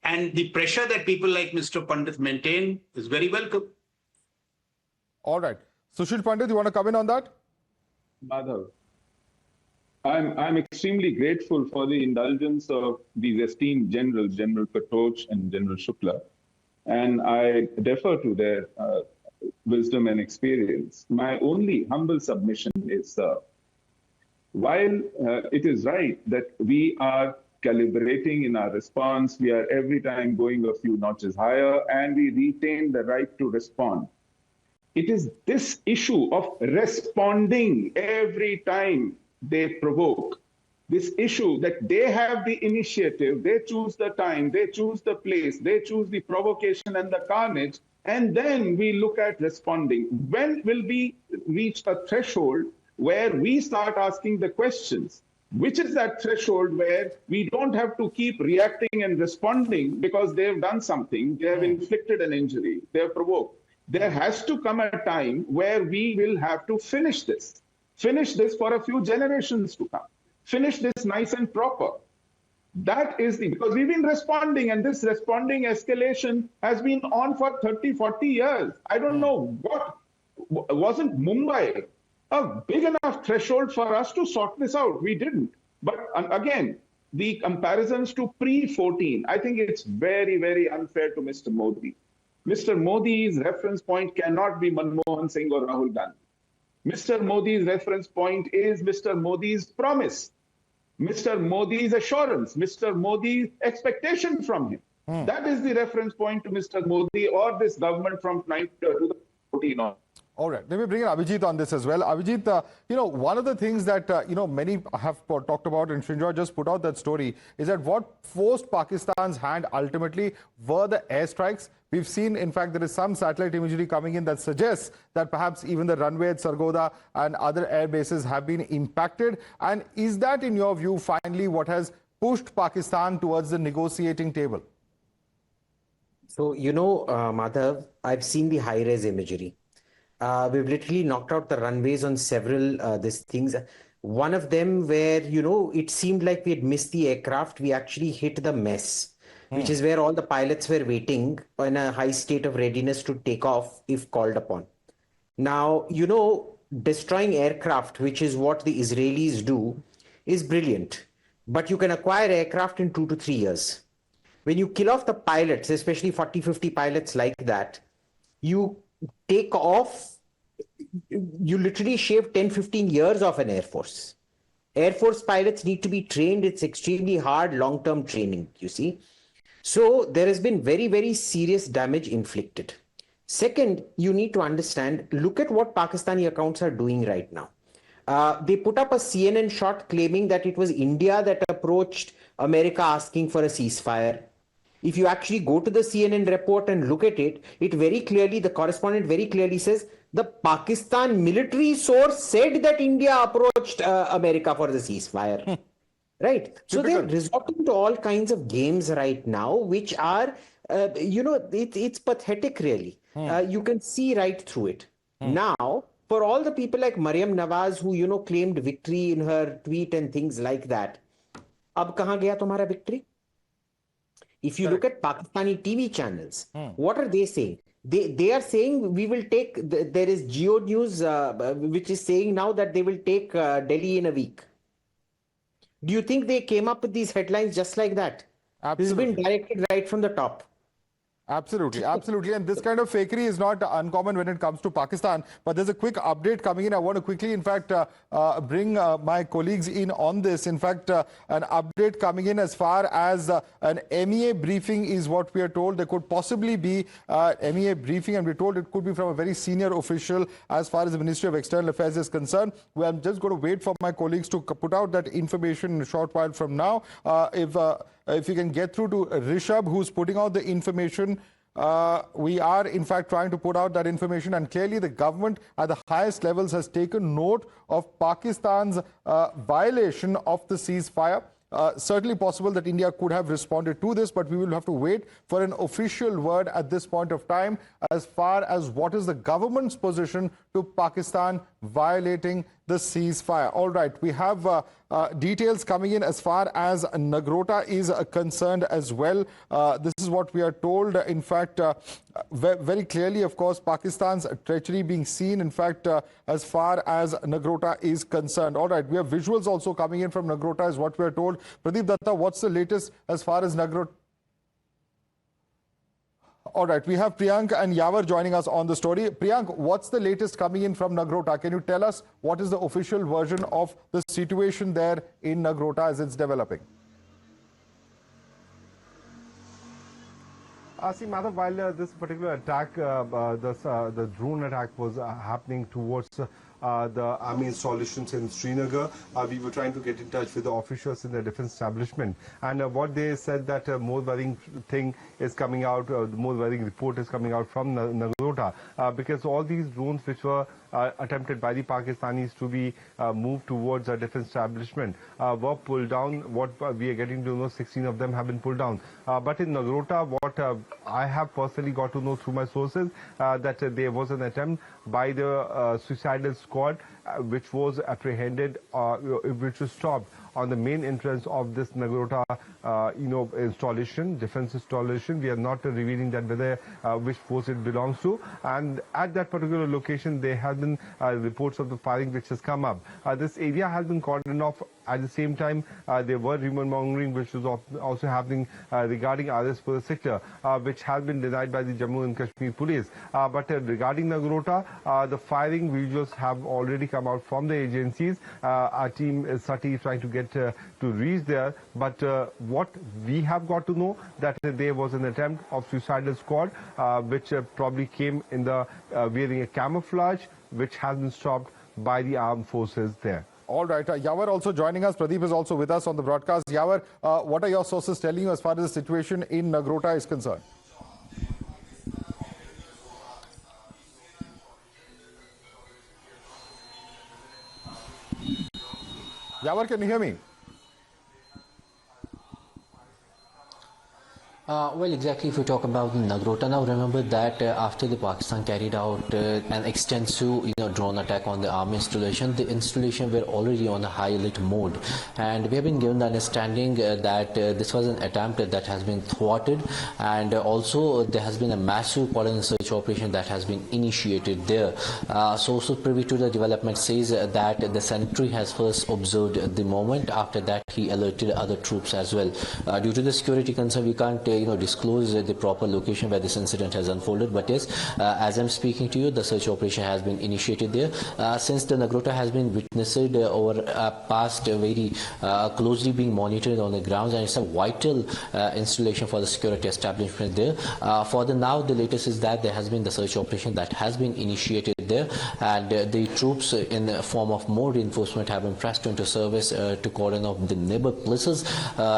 And the pressure that people like Mr. Pandit maintain is very welcome. All right. Sushil Pandit, you want to come in on that? Madhav, I'm extremely grateful for the indulgence of these esteemed generals, General Kachchh and General Shukla, and I defer to their wisdom and experience. My only humble submission is, while it is right that we are calibrating in our response, we are every time going a few notches higher, and we retain the right to respond. It is this issue of responding every time they provoke, this issue that they have the initiative, they choose the time, they choose the place, they choose the provocation and the carnage, and then we look at responding. When will we reach a threshold where we start asking the questions? Which is that threshold where we don't have to keep reacting and responding because they've done something, they have inflicted an injury, they have provoked. There has to come a time where we will have to finish this for a few generations to come. Finish this nice and proper. That is because we've been responding, and this responding escalation has been on for 30, 40 years. I don't know wasn't Mumbai a big enough threshold for us to sort this out? We didn't. But again, the comparisons to pre-14, I think it's very, very unfair to Mr. Modi. Mr. Modi's reference point cannot be Manmohan Singh or Rahul Gandhi. Mr. Modi's reference point is Mr. Modi's promise, Mr. Modi's assurance, Mr. Modi's expectation from him. That is the reference point to Mr. Modi or this government from 2014 on. All right, let me bring in Abhijit on this as well. Abhijit, one of the things that, many have talked about, and Srinjoy just put out that story, is that what forced Pakistan's hand ultimately were the airstrikes. We've seen, in fact, there is some satellite imagery coming in that suggests that perhaps even the runway at Sargodha and other air bases have been impacted. And is that, in your view, finally what has pushed Pakistan towards the negotiating table? So, Madhav, I've seen the high-res imagery. We've literally knocked out the runways on several these things. One of them where, it seemed like we had missed the aircraft. We actually hit the mess, which is where all the pilots were waiting in a high state of readiness to take off if called upon. Now, destroying aircraft, which is what the Israelis do, is brilliant. But you can acquire aircraft in 2 to 3 years. When you kill off the pilots, especially 40, 50 pilots like that, you take off, you literally shave 10, 15 years off an Air Force. Air Force pilots need to be trained. It's extremely hard, long-term training, you see. So there has been very, very serious damage inflicted. Second, you need to understand, look at what Pakistani accounts are doing right now. They put up a CNN shot claiming that it was India that approached America asking for a ceasefire. If you actually go to the CNN report and look at it, the correspondent very clearly says the Pakistan military source said that India approached America for the ceasefire. Right. So they're resorting to all kinds of games right now, which are, it's pathetic, really. You can see right through it. Now, for all the people like Maryam Nawaz who, claimed victory in her tweet and things like that, ab kahan gaya tumhara victory? If you look at Pakistani TV channels, what are they saying? They are saying we will take, there is Geo News which is saying now that they will take Delhi in a week. Do you think they came up with these headlines just like that? Absolutely. This has been directed right from the top. Absolutely, absolutely. And this kind of fakery is not uncommon when it comes to Pakistan. But there's a quick update coming in. I want to quickly, in fact, bring my colleagues in on this. In fact, an update coming in as far as an MEA briefing is what we are told. There could possibly be MEA briefing, and we're told it could be from a very senior official as far as the Ministry of External Affairs is concerned. Well, I'm just going to wait for my colleagues to put out that information in a short while from now. If you can get through to Rishabh, who's putting out the information. We are, in fact, trying to put out that information, and clearly the government at the highest levels has taken note of Pakistan's violation of the ceasefire. Certainly possible that India could have responded to this, but we will have to wait for an official word at this point of time as far as what is the government's position to Pakistan violating the ceasefire. All right, we have details coming in as far as Nagrota is concerned as well. This is what we are told. In fact, very clearly, of course, Pakistan's treachery being seen, in fact, as far as Nagrota is concerned. All right, we have visuals also coming in from Nagrota is what we are told. Pradeep Datta, what's the latest as far as Nagrota? All right, we have Priyank and Yavar joining us on the story. Priyank, what's the latest coming in from Nagrota? Can you tell us what is the official version of the situation there in Nagrota as it's developing? See, Madhav, while this particular attack, the drone attack was happening towards the army installations in Srinagar, we were trying to get in touch with the officials in the defense establishment. And what they said that more worrying thing is coming out, the more worrying report is coming out from Nagrota, because all these drones which were attempted by the Pakistanis to be moved towards a defense establishment were pulled down. What we are getting to know, 16 of them have been pulled down. But in Nagrota, what I have personally got to know through my sources, that there was an attempt by the suicidal squad which was apprehended, which was stopped on the main entrance of this Nagrota, installation, defense installation. We are not revealing that whether which force it belongs to. And at that particular location, there have been reports of the firing which has come up. This area has been cordoned off at the same time, there were rumor mongering which was also happening regarding others for the sector, which has been denied by the Jammu and Kashmir police. But regarding Nagrota, the firing visuals have already come out from the agencies. Our team Sati is trying to get to reach there, but what we have got to know that there was an attempt of suicidal squad, which probably came in the wearing a camouflage, which has been stopped by the armed forces there. All right. Yawar also joining us. Pradeep is also with us on the broadcast. Yawar, what are your sources telling you as far as the situation in Nagrota is concerned? Yawar, can you hear me? Well, exactly. If we talk about Nagrota now, remember that after the Pakistan carried out an extensive, drone attack on the army installation, the installation were already on a high alert mode, and we have been given the understanding that this was an attempt that has been thwarted, and also there has been a massive coordinated search operation that has been initiated there. Sources privy to the development says that the Secretary has first observed the moment. After that, he alerted other troops as well. Due to the security concern, we can't disclose the proper location where this incident has unfolded, but yes, as I'm speaking to you, the search operation has been initiated there. Since the Nagrota has been witnessed over past very closely being monitored on the grounds, and it's a vital installation for the security establishment there. For the now, the latest is that there has been the search operation that has been initiated there, and the troops in the form of more reinforcement have been pressed into service to cordon off the neighbor places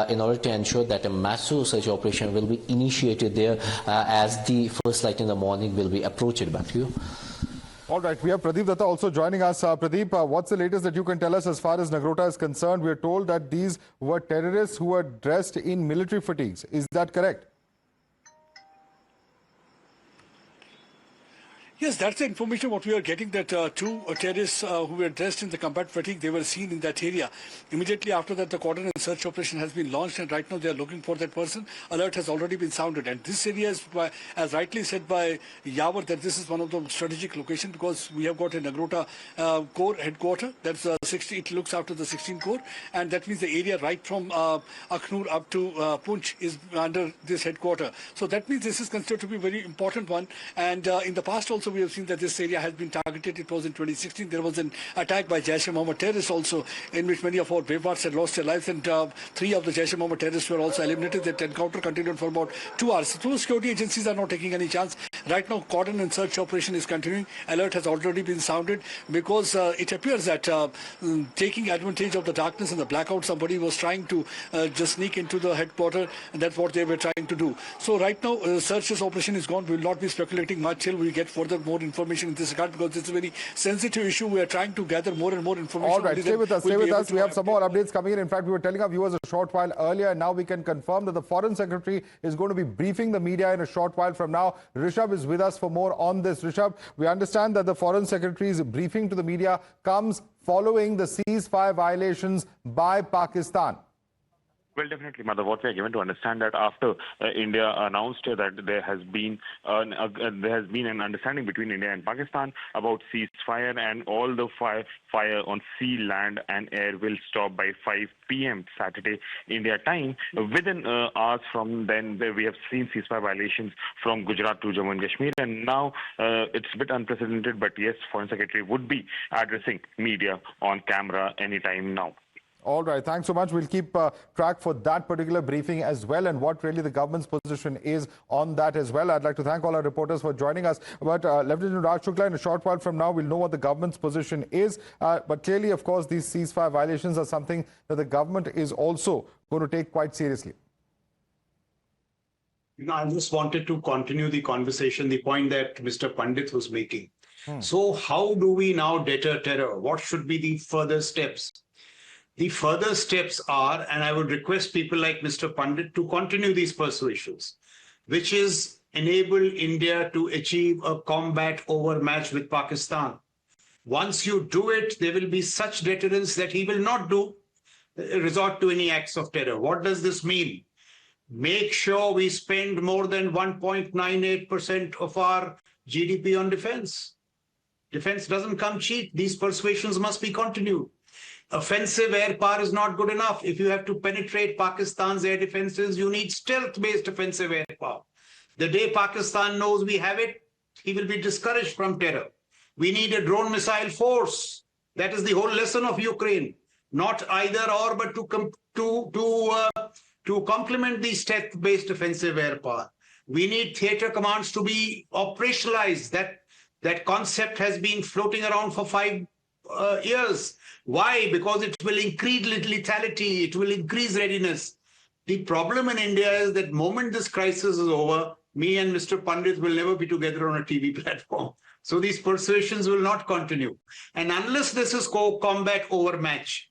in order to ensure that a massive search operation will be initiated there as the first light in the morning will be approached. Back to you. All right, we have Pradeep Datta also joining us. Pradeep, what's the latest that you can tell us as far as Nagrota is concerned? We are told that these were terrorists who were dressed in military fatigues. Is that correct? Yes, that's the information what we are getting, that two terrorists who were dressed in the combat fatigue, they were seen in that area. Immediately after that, the cordon and search operation has been launched, and right now they are looking for that person. Alert has already been sounded, and this area is, as rightly said by Yawar, that this is one of the strategic locations because we have got a Nagrota Corps headquarters. That's 60. It looks after the 16 Corps, and that means the area right from Akhnur up to Punch is under this headquarter. So that means this is considered to be a very important one. And in the past also, we have seen that this area has been targeted. It was in 2016. There was an attack by Jaish-e-Mohammed terrorists also, in which many of our bravehearts had lost their lives, and 3 of the Jaish-e-Mohammed terrorists were also eliminated. That encounter continued for about 2 hours. So security agencies are not taking any chance. Right now, cordon and search operation is continuing. Alert has already been sounded because it appears that taking advantage of the darkness and the blackout, somebody was trying to just sneak into the headquarters, and that's what they were trying to do. So right now, search operation is gone. We will not be speculating much till we get further more information in this regard, because it's a very sensitive issue. We are trying to gather more and more information. All right, stay with us. Stay with us. We have some more updates coming in. In fact, we were telling our viewers a short while earlier, and now we can confirm that the Foreign Secretary is going to be briefing the media in a short while from now. Rishabh is with us for more on this. Rishabh, we understand that the Foreign Secretary's briefing to the media comes following the ceasefire violations by Pakistan. Well, definitely, Madhav. What we are given to understand that after India announced that there has been an understanding between India and Pakistan about ceasefire, and all the fire on sea, land, and air will stop by 5 p.m. Saturday India time. Within hours from then, we have seen ceasefire violations from Gujarat to Jammu and Kashmir, and now it's a bit unprecedented. But yes, Foreign Secretary would be addressing media on camera anytime now. All right, thanks so much. We'll keep track for that particular briefing as well, and what really the government's position is on that as well. I'd like to thank all our reporters for joining us. But Lieutenant Raj Shukla, in a short while from now, we'll know what the government's position is. But clearly, of course, these ceasefire violations are something that the government is also going to take quite seriously. I just wanted to continue the conversation, the point that Mr. Pandit was making. So how do we now deter terror? What should be the further steps? The further steps are, and I would request people like Mr. Pandit to continue these persuasions, which is enable India to achieve a combat overmatch with Pakistan. Once you do it, there will be such deterrence that he will not resort to any acts of terror. What does this mean? Make sure we spend more than 1.98% of our GDP on defense. Defense doesn't come cheap. These persuasions must be continued. offensive air power is not good enough. If you have to penetrate Pakistan's air defenses, you need stealth-based offensive air power. The day Pakistan knows we have it, he will be discouraged from terror. We need a drone missile force. That is the whole lesson of Ukraine. Not either or, but to complement the stealth-based offensive air power. We need theater commands to be operationalized. That concept has been floating around for 5 years. Why? Because it will increase lethality, it will increase readiness. The problem in India is that moment this crisis is over, me and Mr. Pandit will never be together on a TV platform. So these persuasions will not continue. And unless this is combat overmatch,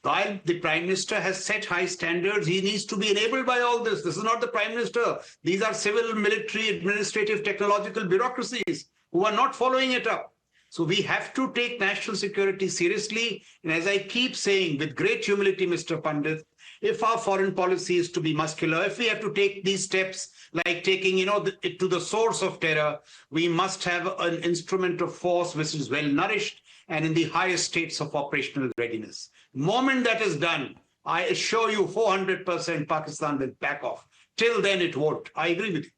while the Prime Minister has set high standards, he needs to be enabled by all this. This is not the Prime Minister. These are civil, military, administrative, technological bureaucracies who are not following it up. So we have to take national security seriously. And as I keep saying, with great humility, Mr. Pandit, if our foreign policy is to be muscular, if we have to take these steps, like taking, it to the source of terror, we must have an instrument of force which is well nourished and in the highest states of operational readiness. Moment that is done, I assure you 400% Pakistan will back off. Till then it won't. I agree with you.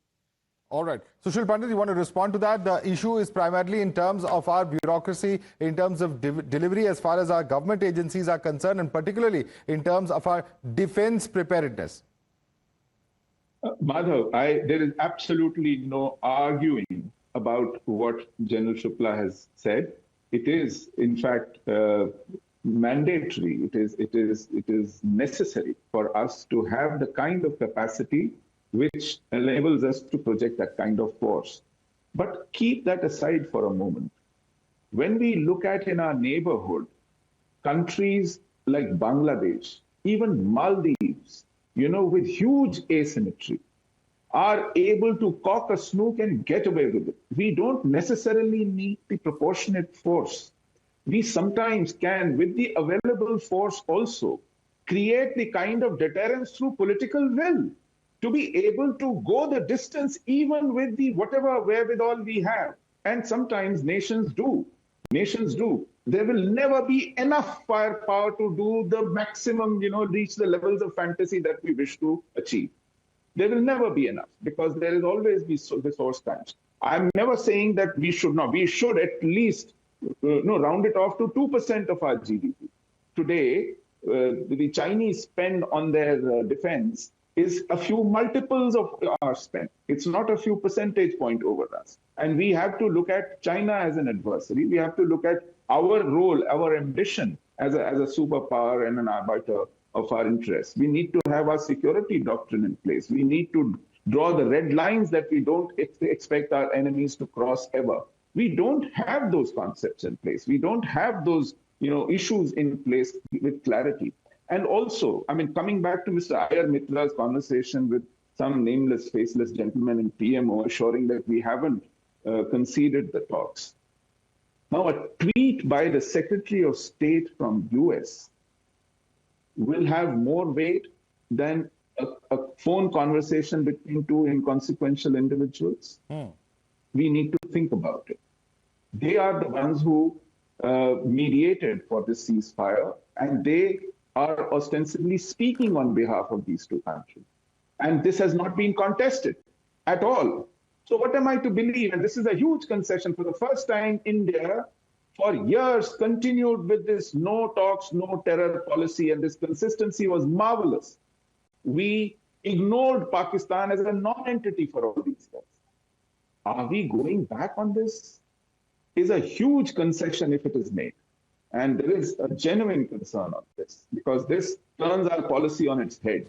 All right. Sushil Pandit, you want to respond to that? The issue is primarily in terms of our bureaucracy, in terms of delivery as far as our government agencies are concerned, and particularly in terms of our defense preparedness. Madhav, there is absolutely no arguing about what General Shukla has said. It is, in fact, mandatory. It is necessary for us to have the kind of capacity which enables us to project that kind of force. But keep that aside for a moment. When we look at in our neighborhood, countries like Bangladesh, even Maldives, with huge asymmetry, are able to cock a snook and get away with it. We don't necessarily need the proportionate force. We sometimes can, with the available force also, create the kind of deterrence through political will to be able to go the distance even with the whatever wherewithal we have. And sometimes nations do. Nations do. There will never be enough firepower to do the maximum, reach the levels of fantasy that we wish to achieve. There will never be enough because there will always be resource crunch. I'm never saying that we should not. We should at least round it off to 2% of our GDP. Today, the Chinese spend on their defense is a few multiples of our spend. It's not a few percentage point over us. And we have to look at China as an adversary. We have to look at our role, our ambition as a superpower and an arbiter of our interests. We need to have our security doctrine in place. We need to draw the red lines that we don't expect our enemies to cross ever. We don't have those concepts in place. We don't have those issues in place with clarity. And also, coming back to Mr. Iyer Mitra's conversation with some nameless, faceless gentleman in PMO assuring that we haven't conceded the talks. Now, a tweet by the Secretary of State from US will have more weight than a phone conversation between two inconsequential individuals. We need to think about it. They are the ones who mediated for this ceasefire, and they are ostensibly speaking on behalf of these two countries. And this has not been contested at all. So what am I to believe? And this is a huge concession. For the first time, India, for years, continued with this no talks, no terror policy, and this consistency was marvelous. We ignored Pakistan as a non-entity for all these years. Are we going back on this? Is a huge concession if it is made. And there is a genuine concern on this because this turns our policy on its head.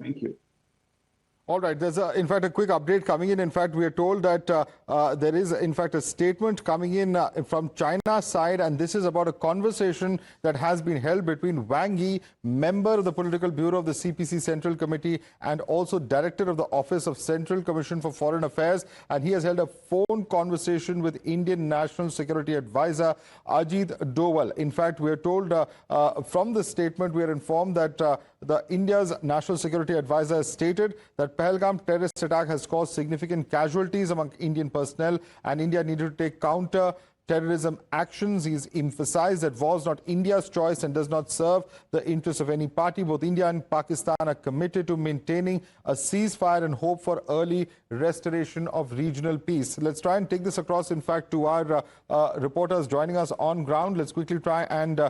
Thank you. All right. There's, in fact, a quick update coming in. In fact, we are told that there is, in fact, a statement coming in from China's side, and this is about a conversation that has been held between Wang Yi, member of the Political Bureau of the CPC Central Committee, and also Director of the Office of Central Commission for Foreign Affairs. And he has held a phone conversation with Indian National Security Advisor Ajit Doval. In fact, we are told from the statement, we are informed that the India's National Security Advisor has stated that Pahalgam terrorist attack has caused significant casualties among Indian personnel and India needed to take counter terrorism actions. He's emphasized that war is not India's choice and does not serve the interests of any party. Both India and Pakistan are committed to maintaining a ceasefire and hope for early restoration of regional peace. Let's try and take this across, in fact, to our reporters joining us on ground. Let's quickly try and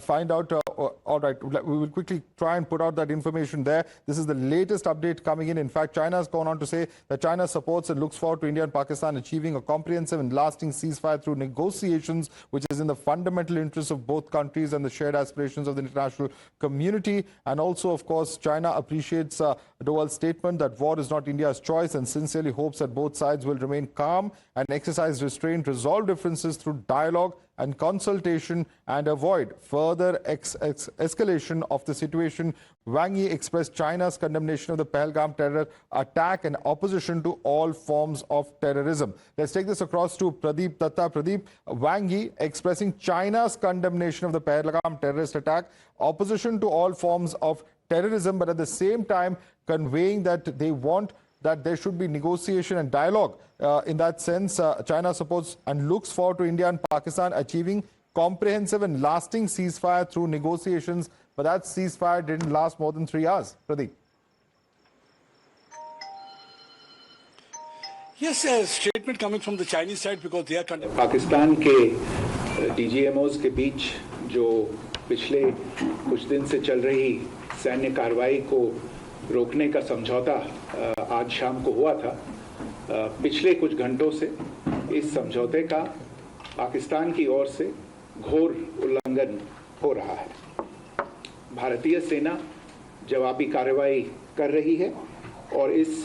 find out. All right, we will quickly try and put out that information there. This is the latest update coming in. In fact, China has gone on to say that China supports and looks forward to India and Pakistan achieving a comprehensive and lasting ceasefire through negotiations, which is in the fundamental interests of both countries and the shared aspirations of the international community. And also, of course, China appreciates Doval's statement that war is not India's choice and sincerely hopes that both sides will remain calm and exercise restraint, resolve differences through dialogue and consultation, and avoid further escalation of the situation. Wang Yi expressed China's condemnation of the Pahalgam terror attack and opposition to all forms of terrorism. Let's take this across to Pradeep Datta. Pradeep, Wang Yi expressing China's condemnation of the Pahalgam terrorist attack, opposition to all forms of terrorism, but at the same time conveying that they want that there should be negotiation and dialogue. In that sense, China supports and looks forward to India and Pakistan achieving comprehensive and lasting ceasefire through negotiations. But that ceasefire didn't last more than 3 hours. Pradeep. Yes, a statement coming from the Chinese side because they are condemning. Pakistan के DGMOs के बीच जो पिछले कुछ दिन से चल रही सैन्य कार्रवाई को रोकने का समझौता आज शाम को हुआ था। पिछले कुछ घंटों से इस समझौते का पाकिस्तान की ओर से घोर उल्लंघन हो रहा है। भारतीय सेना जवाबी कार्रवाई कर रही है और इस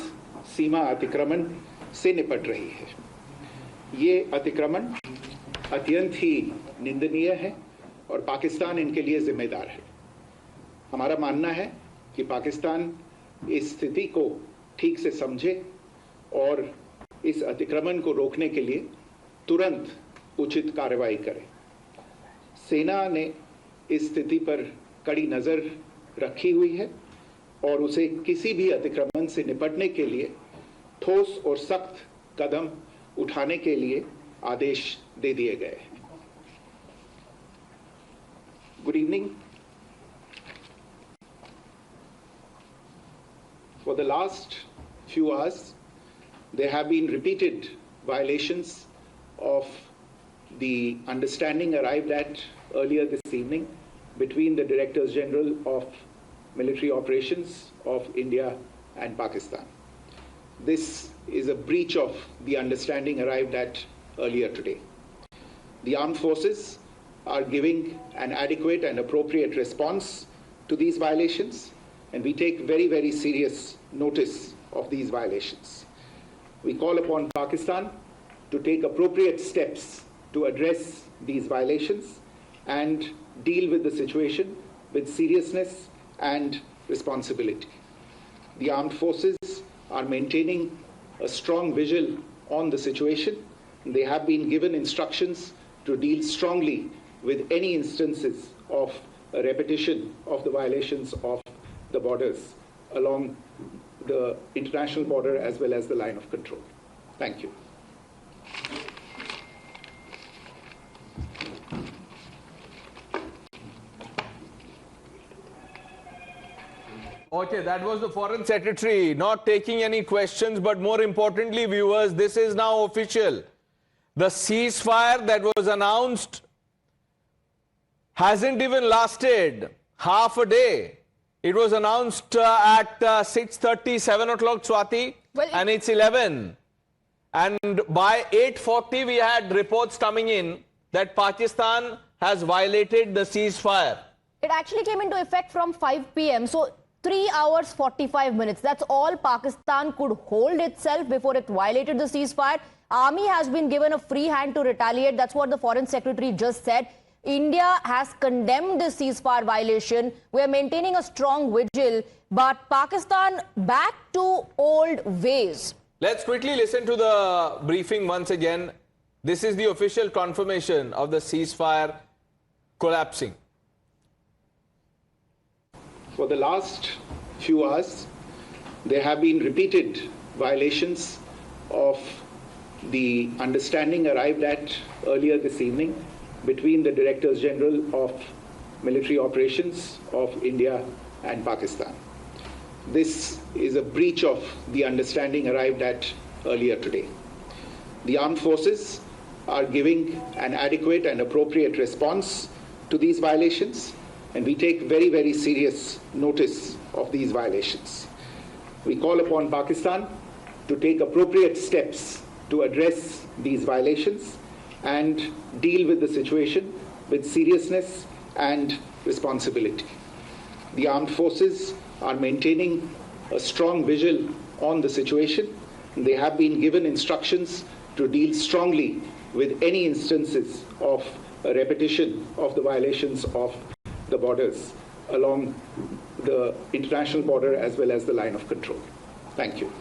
सीमा अतिक्रमण से निपट रही है। ये अतिक्रमण अत्यंत ही निंदनीय है और पाकिस्तान इनके लिए जिम्मेदार है। हमारा मानना है कि पाकिस्तान इस स्थिति को ठीक से समझे और इस अतिक्रमण को रोकने के लिए तुरंत उचित कार्रवाई करे। सेना ने इस स्थिति पर कड़ी नजर रखी हुई है और उसे किसी भी अतिक्रमण से निपटने के लिए ठोस और सख्त कदम उठाने के लिए आदेश दे दिए गए हैं। Good evening. For the last few hours, there have been repeated violations of the understanding arrived at earlier this evening between the Directors General of Military Operations of India and Pakistan. This is a breach of the understanding arrived at earlier today. The armed forces are giving an adequate and appropriate response to these violations, and we take very, very serious notice of these violations. We call upon Pakistan to take appropriate steps to address these violations and deal with the situation with seriousness and responsibility. The armed forces are maintaining a strong vigil on the situation. They have been given instructions to deal strongly with any instances of a repetition of the violations of the borders along the international border as well as the line of control. Thank you. Okay, that was the Foreign Secretary not taking any questions, but more importantly, viewers, this is now official. The ceasefire that was announced hasn't even lasted half a day. It was announced at 6:30, 7 o'clock, Swati, and it's 11. And by 8:40, we had reports coming in that Pakistan has violated the ceasefire. It actually came into effect from 5 p.m. So 3 hours, 45 minutes. That's all Pakistan could hold itself before it violated the ceasefire. Army has been given a free hand to retaliate. That's what the Foreign Secretary just said. India has condemned this ceasefire violation. We are maintaining a strong vigil, but Pakistan back to old ways. Let's quickly listen to the briefing once again. This is the official confirmation of the ceasefire collapsing. For the last few hours, there have been repeated violations of the understanding arrived at earlier this evening between the Directors General of Military Operations of India and Pakistan. This is a breach of the understanding arrived at earlier today. The armed forces are giving an adequate and appropriate response to these violations, and we take very, very serious notice of these violations. We call upon Pakistan to take appropriate steps to address these violations and deal with the situation with seriousness and responsibility. The armed forces are maintaining a strong vigil on the situation. They have been given instructions to deal strongly with any instances of a repetition of the violations of the borders along the international border as well as the line of control. Thank you.